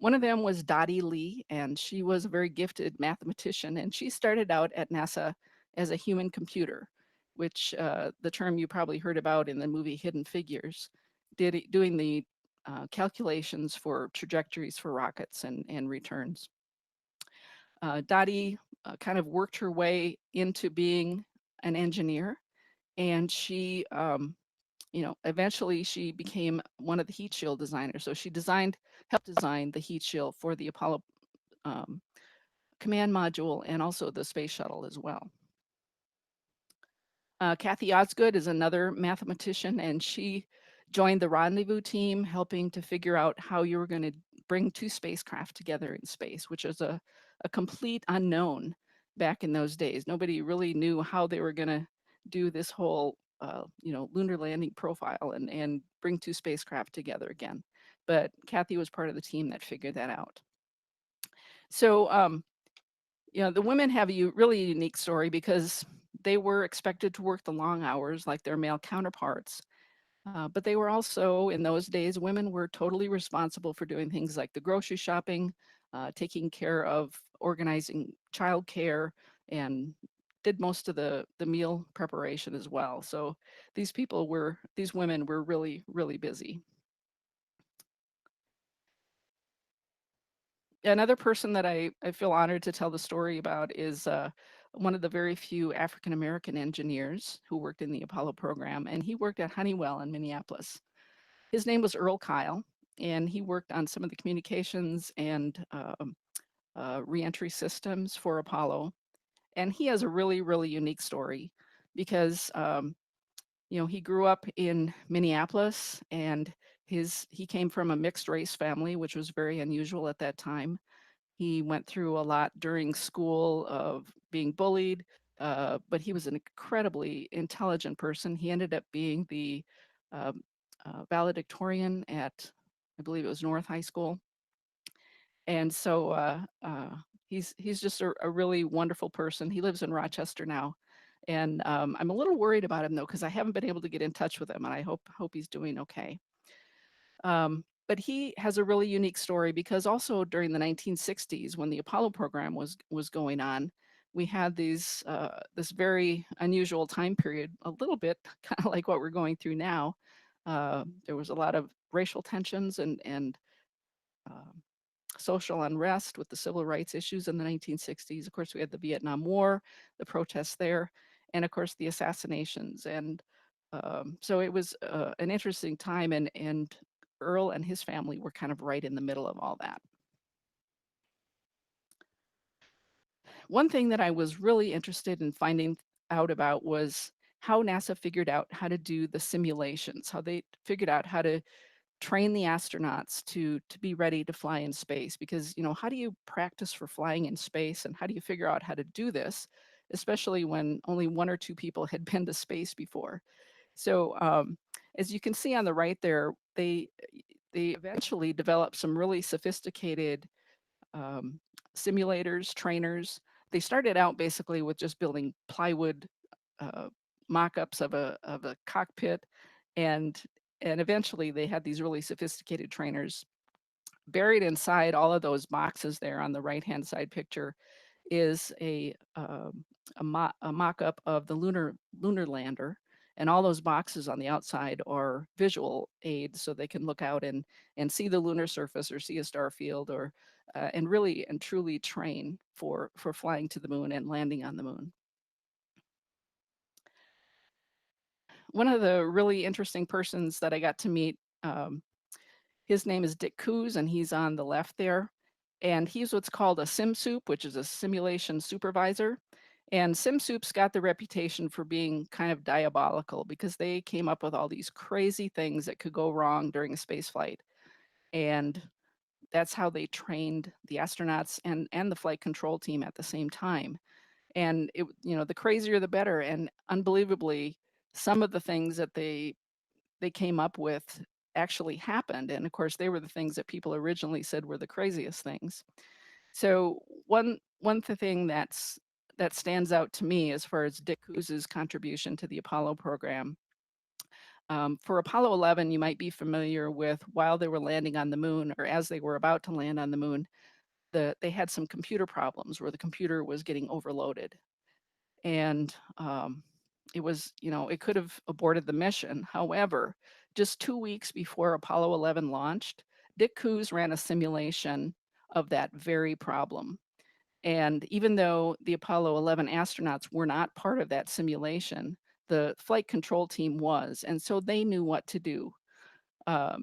One of them was Dottie Lee, and she was a very gifted mathematician, and she started out at NASA as a human computer, which the term you probably heard about in the movie Hidden Figures, doing the calculations for trajectories for rockets and returns. Dottie kind of worked her way into being an engineer, and she, you know, eventually she became one of the heat shield designers. So she helped design the heat shield for the Apollo command module and also the space shuttle as well. Kathy Osgood is another mathematician, and she joined the rendezvous team, helping to figure out how you were going to bring two spacecraft together in space, which is a complete unknown back in those days. Nobody really knew how they were going to do this whole, you know, lunar landing profile and bring two spacecraft together again. But Kathy was part of the team that figured that out. So, you know, the women have a really unique story because they were expected to work the long hours like their male counterparts. But they were also, in those days, women were totally responsible for doing things like the grocery shopping, taking care of organizing childcare, and did most of the meal preparation as well. So these women were really, really busy. Another person that I feel honored to tell the story about is one of the very few African-American engineers who worked in the Apollo program, and he worked at Honeywell in Minneapolis. His name was Earl Kyle, and he worked on some of the communications and reentry systems for Apollo. And he has a really, really unique story because you know, he grew up in Minneapolis, and he came from a mixed race family, which was very unusual at that time. He went through a lot during school of being bullied, but he was an incredibly intelligent person. He ended up being the valedictorian at, I believe it was North High School. And so he's just a really wonderful person. He lives in Rochester now. And I'm a little worried about him though, because I haven't been able to get in touch with him, and I hope he's doing okay. But he has a really unique story because also during the 1960s, when the Apollo program was going on, we had this very unusual time period, a little bit kind of like what we're going through now. There was a lot of racial tensions and social unrest with the civil rights issues in the 1960s. Of course, we had the Vietnam War, the protests there, and of course the assassinations. And so it was an interesting time, and Earl and his family were kind of right in the middle of all that. one thing that I was really interested in finding out about was how NASA figured out how to do the simulations, how they figured out how to train the astronauts to be ready to fly in space. Because, you know, how do you practice for flying in space, and how do you figure out how to do this, especially when only 1 or 2 people had been to space before? So as you can see on the right there, they eventually developed some really sophisticated simulators, trainers. They started out basically with just building plywood mock-ups of a cockpit, and eventually they had these really sophisticated trainers. Buried inside all of those boxes there on the right-hand side picture is a mock-up of the lunar lander, and all those boxes on the outside are visual aids, so they can look out and see the lunar surface or see a star field, or and really and truly train for flying to the moon and landing on the moon. One of the really interesting persons that I got to meet, his name is Dick Coos, and he's on the left there. And he's what's called a SimSoup, which is a simulation supervisor. And SimSoups got the reputation for being kind of diabolical because they came up with all these crazy things that could go wrong during a space flight. And that's how they trained the astronauts and the flight control team at the same time. And it, you know, the crazier the better. And unbelievably, some of the things that they came up with actually happened. And of course, they were the things that people originally said were the craziest things. So one thing that stands out to me as far as Dick Coos's contribution to the Apollo program. For Apollo 11, you might be familiar with, while they were landing on the moon, or as they were about to land on the moon, they had some computer problems where the computer was getting overloaded. And it was, you know, it could have aborted the mission. However, just 2 weeks before Apollo 11 launched, Dick Coos ran a simulation of that very problem. And even though the Apollo 11 astronauts were not part of that simulation, the flight control team was, and so they knew what to do.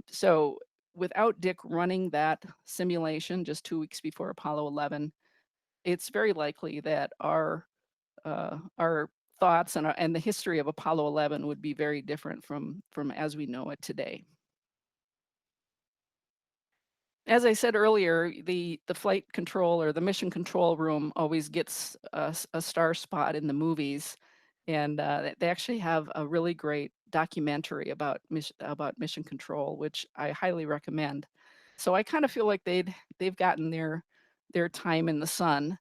So without Dick running that simulation just 2 weeks before Apollo 11, it's very likely that our thoughts and the history of Apollo 11 would be very different from as we know it today. As I said earlier, the flight control or the mission control room always gets a star spot in the movies, and they actually have a really great documentary about mission control, which I highly recommend. So I kind of feel like they've gotten their time in the sun.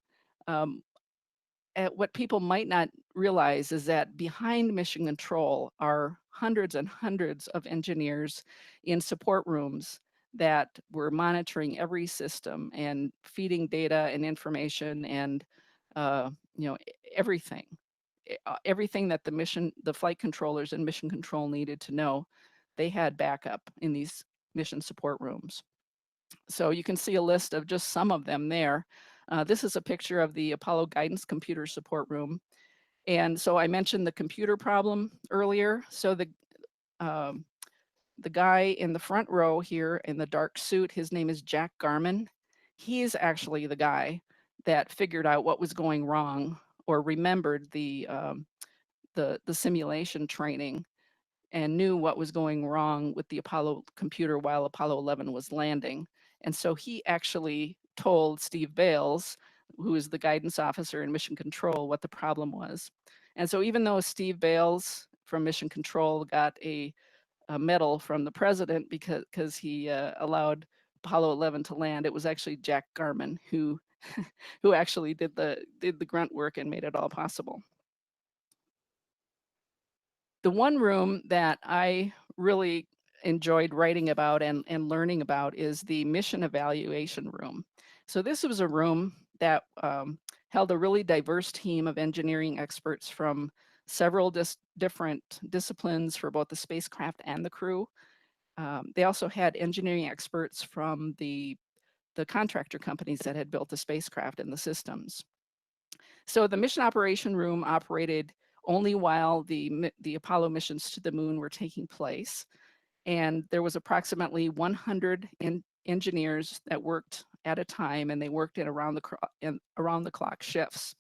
What people might not realize is that behind mission control are hundreds and hundreds of engineers in support rooms that were monitoring every system and feeding data and information and you know, everything that the flight controllers and mission control needed to know. They had backup in these mission support rooms. So you can see a list of just some of them there. This is a picture of the Apollo Guidance Computer Support Room. And so I mentioned the computer problem earlier. So the guy in the front row here in the dark suit, his name is Jack Garman. He's actually the guy that figured out what was going wrong, or remembered the simulation training and knew what was going wrong with the Apollo computer while Apollo 11 was landing. And so he actually told Steve Bales, who is the guidance officer in Mission Control, what the problem was. And so even though Steve Bales from Mission Control got a medal from the president because he allowed Apollo 11 to land, it was actually Jack Garman who actually did the grunt work and made it all possible. The one room that I really enjoyed writing about and learning about is the mission evaluation room. So this was a room that held a really diverse team of engineering experts from several different disciplines for both the spacecraft and the crew. They also had engineering experts from the contractor companies that had built the spacecraft and the systems. So the mission operation room operated only while the Apollo missions to the moon were taking place. And there was approximately 100 engineers that worked at a time, and they worked in around the clock shifts.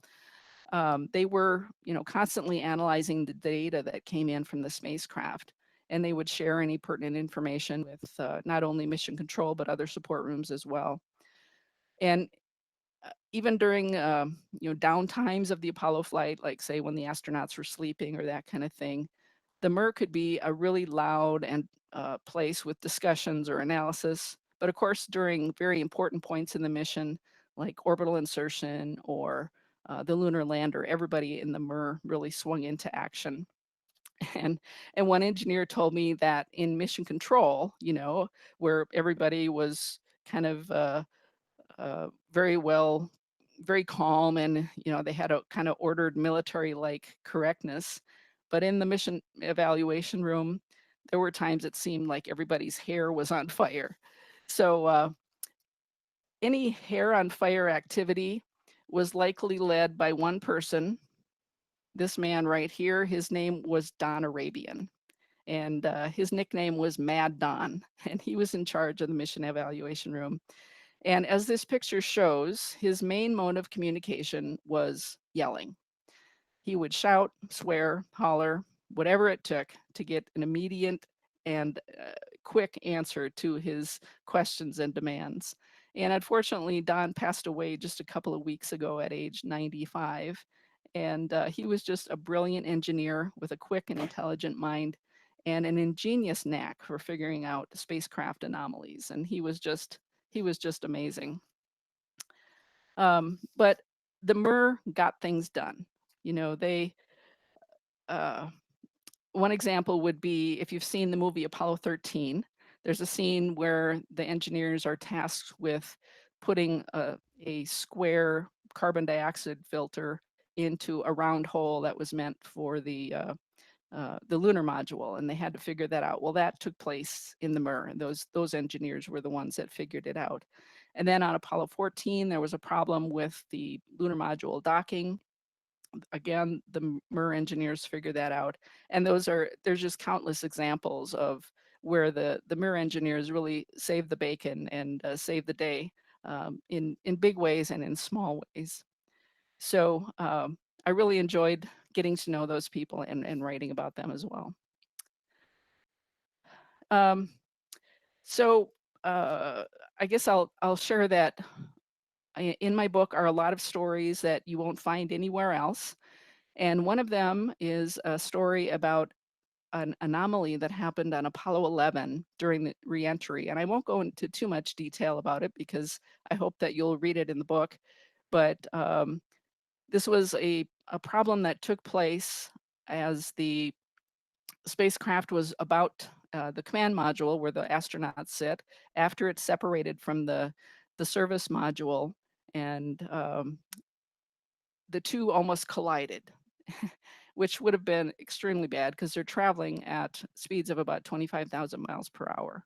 They were, constantly analyzing the data that came in from the spacecraft, and they would share any pertinent information with not only mission control, but other support rooms as well. And even during, down times of the Apollo flight, like say when the astronauts were sleeping or that kind of thing, the MIR could be a really loud and place with discussions or analysis. But of course, during very important points in the mission, like orbital insertion or the lunar lander, everybody in the MIR really swung into action. And one engineer told me that in mission control, where everybody was kind of very calm, and they had a kind of ordered military-like correctness, but in the mission evaluation room, there were times it seemed like everybody's hair was on fire. So any hair on fire activity was likely led by one person. This man right here, his name was Don Arabian, and his nickname was Mad Don, and he was in charge of the mission evaluation room. And as this picture shows, his main mode of communication was yelling. He would shout, swear, holler, whatever it took to get an immediate and quick answer to his questions and demands. And unfortunately, Don passed away just a couple of weeks ago at age 95. And he was just a brilliant engineer with a quick and intelligent mind and an ingenious knack for figuring out spacecraft anomalies. And he was just amazing. But the MIR got things done. One example would be, if you've seen the movie Apollo 13, there's a scene where the engineers are tasked with putting a square carbon dioxide filter into a round hole that was meant for the lunar module, and they had to figure that out. Well, that took place in the MIR, and those engineers were the ones that figured it out. And then on Apollo 14, there was a problem with the lunar module docking. Again, the MIR engineers figured that out. And there's just countless examples of where the MIR engineers really saved the bacon and saved the day in big ways and in small ways. So I really enjoyed getting to know those people and writing about them as well. I guess I'll share that in my book are a lot of stories that you won't find anywhere else. And one of them is a story about an anomaly that happened on Apollo 11 during the reentry. And I won't go into too much detail about it because I hope that you'll read it in the book. But this was a problem that took place as the spacecraft was about the command module where the astronauts sit, after it separated from the service module, and the two almost collided, which would have been extremely bad because they're traveling at speeds of about 25,000 miles per hour.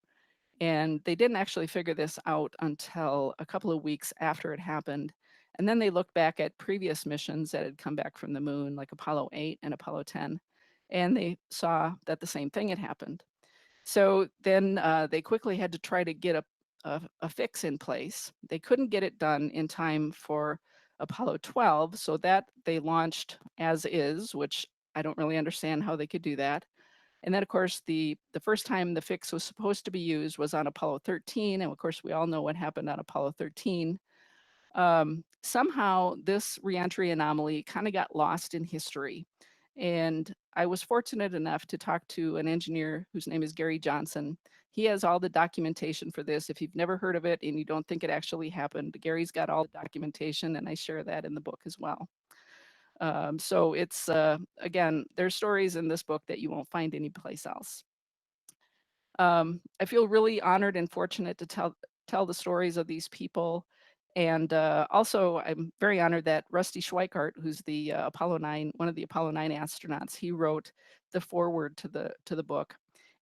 And they didn't actually figure this out until a couple of weeks after it happened. And then they looked back at previous missions that had come back from the moon, like Apollo 8 and Apollo 10, and they saw that the same thing had happened. So then they quickly had to try to get a fix in place. They couldn't get it done in time for Apollo 12, so that they launched as is, which I don't really understand how they could do that. And then, of course, the first time the fix was supposed to be used was on Apollo 13, and of course, we all know what happened on Apollo 13. Somehow, this reentry anomaly kind of got lost in history. And I was fortunate enough to talk to an engineer whose name is Gary Johnson. He has all the documentation for this. If you've never heard of it and you don't think it actually happened, Gary's got all the documentation, and I share that in the book as well. So it's, again, there's stories in this book that you won't find anyplace else. I feel really honored and fortunate to tell the stories of these people. And also, I'm very honored that Rusty Schweikart, who's the one of the Apollo 9 astronauts, he wrote the foreword to the book.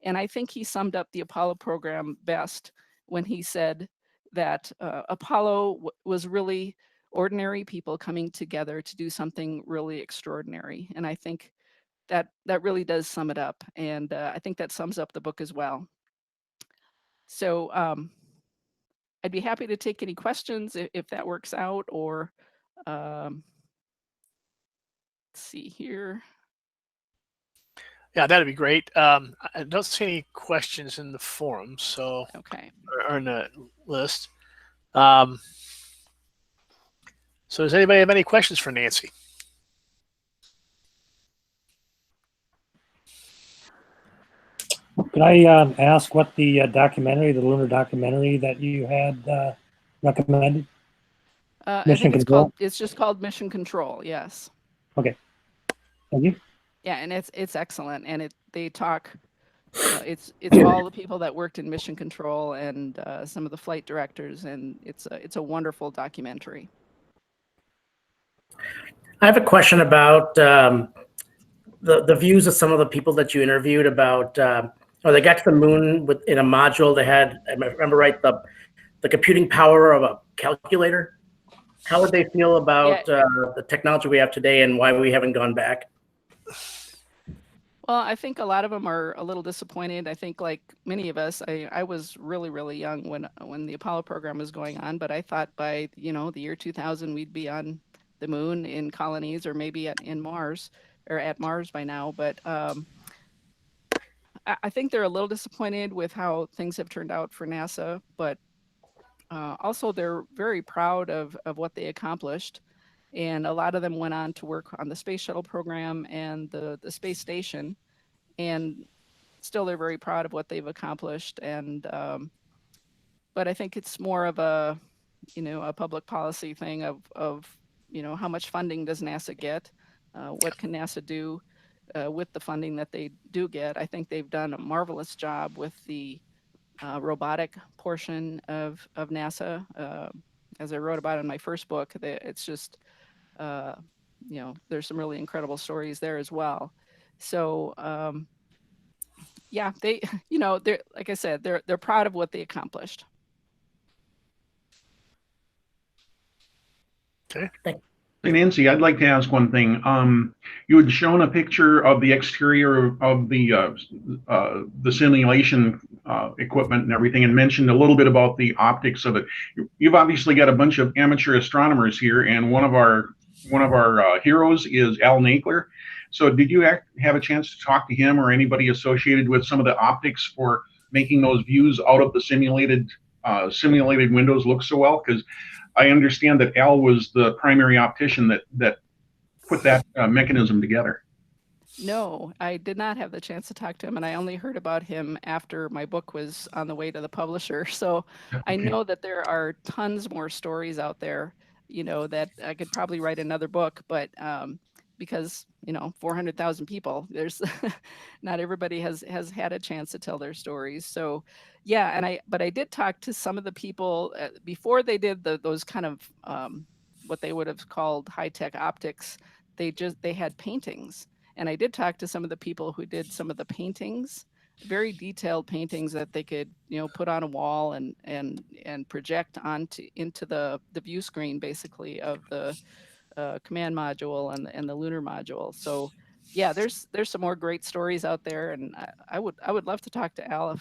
And I think he summed up the Apollo program best when he said that Apollo was really ordinary people coming together to do something really extraordinary. And I think that really does sum it up. And I think that sums up the book as well. So I'd be happy to take any questions if that works out, or let's see here. Yeah, that'd be great. I don't see any questions in the forum, so Okay. or in the list. So does anybody have any questions for Nancy? Could I ask what the documentary, the lunar documentary that you had recommended? I think it's just called Mission Control. Yes. Okay. Thank you. Yeah, and it's excellent, and they talk. It's all the people that worked in Mission Control and some of the flight directors, and it's a wonderful documentary. I have a question about the views of some of the people that you interviewed about. They got to the moon in a module. They had, if I remember right, the computing power of a calculator. How would they feel about the technology we have today and why we haven't gone back? Well, I think a lot of them are a little disappointed. I think, like many of us, I was really, really young when the Apollo program was going on, but I thought by the year 2000 we'd be on the moon in colonies, or maybe in Mars, or at Mars by now. But I think they're a little disappointed with how things have turned out for NASA, but also they're very proud of what they accomplished. And a lot of them went on to work on the space shuttle program and the space station, and still they're very proud of what they've accomplished. And but I think it's more of a public policy thing of how much funding does NASA get, what can NASA do with the funding that they do get. I think they've done a marvelous job with the robotic portion of NASA. As I wrote about in my first book, it's just there's some really incredible stories there as well. So yeah, they're like I said, they're proud of what they accomplished. Okay. Hey, Nancy, I'd like to ask one thing. You had shown a picture of the exterior of the simulation equipment and everything, and mentioned a little bit about the optics of it. You've obviously got a bunch of amateur astronomers here, and one of our heroes is Al Nackler. So did you have a chance to talk to him or anybody associated with some of the optics for making those views out of the simulated windows look so well? Because I understand that Al was the primary optician that put that mechanism together. No, I did not have the chance to talk to him, and I only heard about him after my book was on the way to the publisher. So okay. I know that there are tons more stories out there, that I could probably write another book, but because 400,000 people, there's not everybody has had a chance to tell their stories. So yeah, but I did talk to some of the people before they did those kind of what they would have called high-tech optics. They had paintings, and I did talk to some of the people who did some of the paintings, very detailed paintings that they could put on a wall and project into the view screen, basically, of the command module and the lunar module. So yeah, there's some more great stories out there, and I would love to talk to Al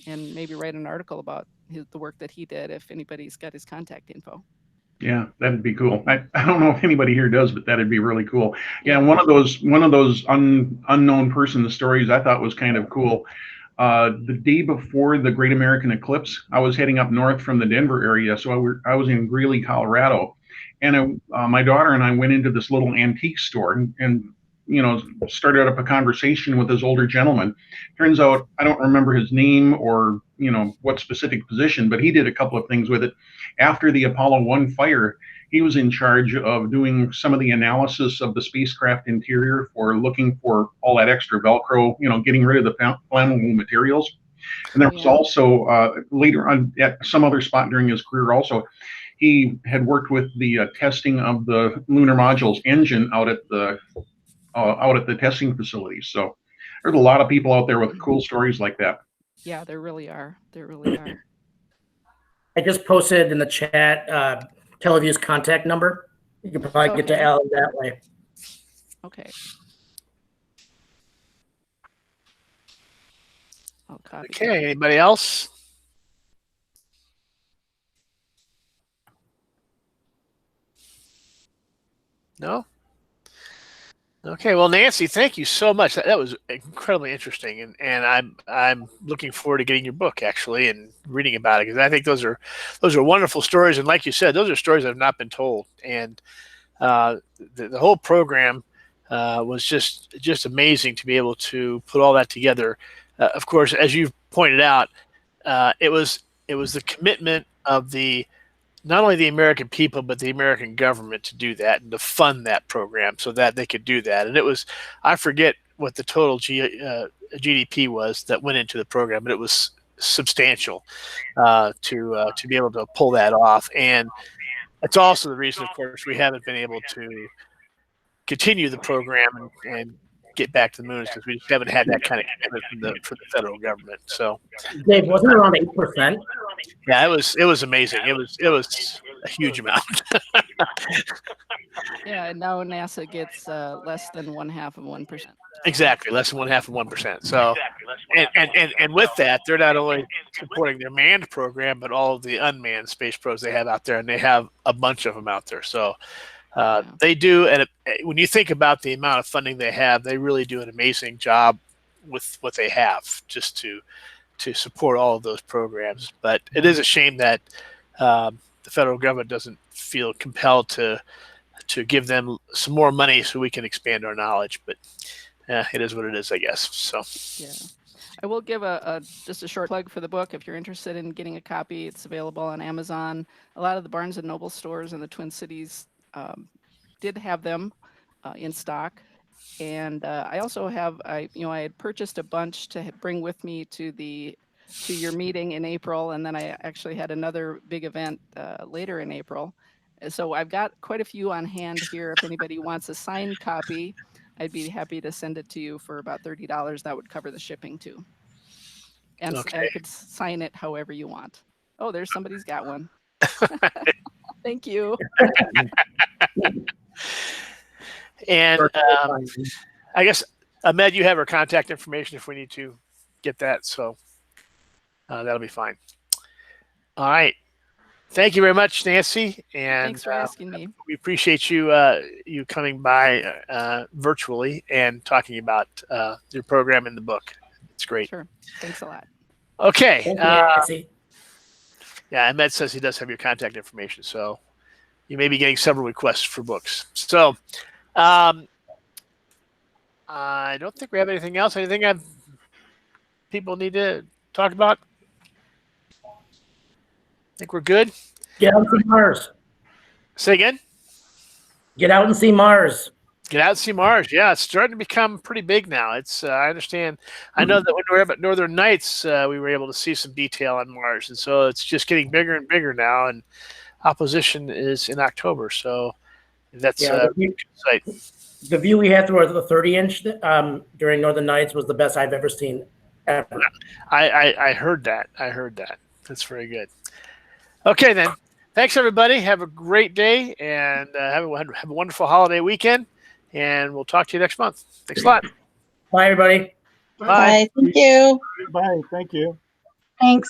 and maybe write an article about the work that he did if anybody's got his contact info. Yeah, that'd be cool. I don't know if anybody here does, but that'd be really cool. Yeah, one of those unknown person stories I thought was kind of cool. The day before the Great American Eclipse, I was heading up north from the Denver area, so I was in Greeley, Colorado, and my daughter and I went into this little antique store and started up a conversation with this older gentleman. Turns out I don't remember his name or what specific position, but he did a couple of things with it. After the Apollo 1 fire, he was in charge of doing some of the analysis of the spacecraft interior for looking for all that extra Velcro, getting rid of the flammable materials. And there was also later on at some other spot during his career also, he had worked with the testing of the lunar module's engine out at the testing facilities. So there's a lot of people out there with cool stories like that. Yeah, there really are. There really are. I just posted in the chat Teleview's contact number. You can probably get to Al that way. Okay. I'll copy. Okay, anybody else? No. Okay, well, Nancy, thank you so much. That was incredibly interesting, and I'm looking forward to getting your book actually and reading about it, because I think those are wonderful stories, and like you said, those are stories that have not been told, and the whole program was just amazing to be able to put all that together. Of course, as you've pointed out, it was the commitment of not only the American people, but the American government to do that and to fund that program so that they could do that. And it was, I forget what the total GDP was that went into the program, but it was substantial to be able to pull that off. And it's also the reason, of course, we haven't been able to continue the program and get back to the moon, because we just haven't had that kind of commitment from the federal government. So, Dave, wasn't it around 8%? Yeah, it was amazing. It was a huge amount. Yeah, and now NASA gets less than 0.5%. Exactly, less than 0.5%. So, and with that, they're not only supporting their manned program, but all of the unmanned space probes they have out there, and they have a bunch of them out there. So, they do, and when you think about the amount of funding they have, they really do an amazing job with what they have, just to support all of those programs. But it is a shame that the federal government doesn't feel compelled to give them some more money so we can expand our knowledge. But it is what it is, I guess. So yeah, I will give just a short plug for the book. If you're interested in getting a copy, it's available on Amazon. A lot of the Barnes and Noble stores in the Twin Cities did have them in stock. And I also have, I had purchased a bunch to bring with me to your meeting in April, and then I actually had another big event later in April. So I've got quite a few on hand here. If anybody wants a signed copy, I'd be happy to send it to you for about $30. That would cover the shipping too. And okay. I could sign it however you want. Oh, there's somebody's got one. Thank you. And I guess, Ahmed, you have her contact information if we need to get that. So that'll be fine. All right. Thank you very much, Nancy. And thanks for asking me. We appreciate you coming by virtually and talking about your program in the book. It's great. Sure. Thanks a lot. Okay. Thank you, Nancy. Yeah, Ahmed says he does have your contact information. So you may be getting several requests for books. So I don't think we have anything else. Anything people need to talk about? I think we're good. Get out and see Mars. Say again? Get out and see Mars. Get out and see Mars. Yeah, it's starting to become pretty big now. It's I understand. I know that when we were up at Northern Nights, we were able to see some detail on Mars, and so it's just getting bigger and bigger now. And opposition is in October, so that's the view we had through the 30-inch during Northern Nights was the best I've ever seen ever. I heard that. That's very good. Okay, then. Thanks, everybody. Have a great day, and have a wonderful holiday weekend, and we'll talk to you next month. Thanks a lot. Bye, everybody. Bye. Bye. Thank you. Bye. Thank you. Thanks.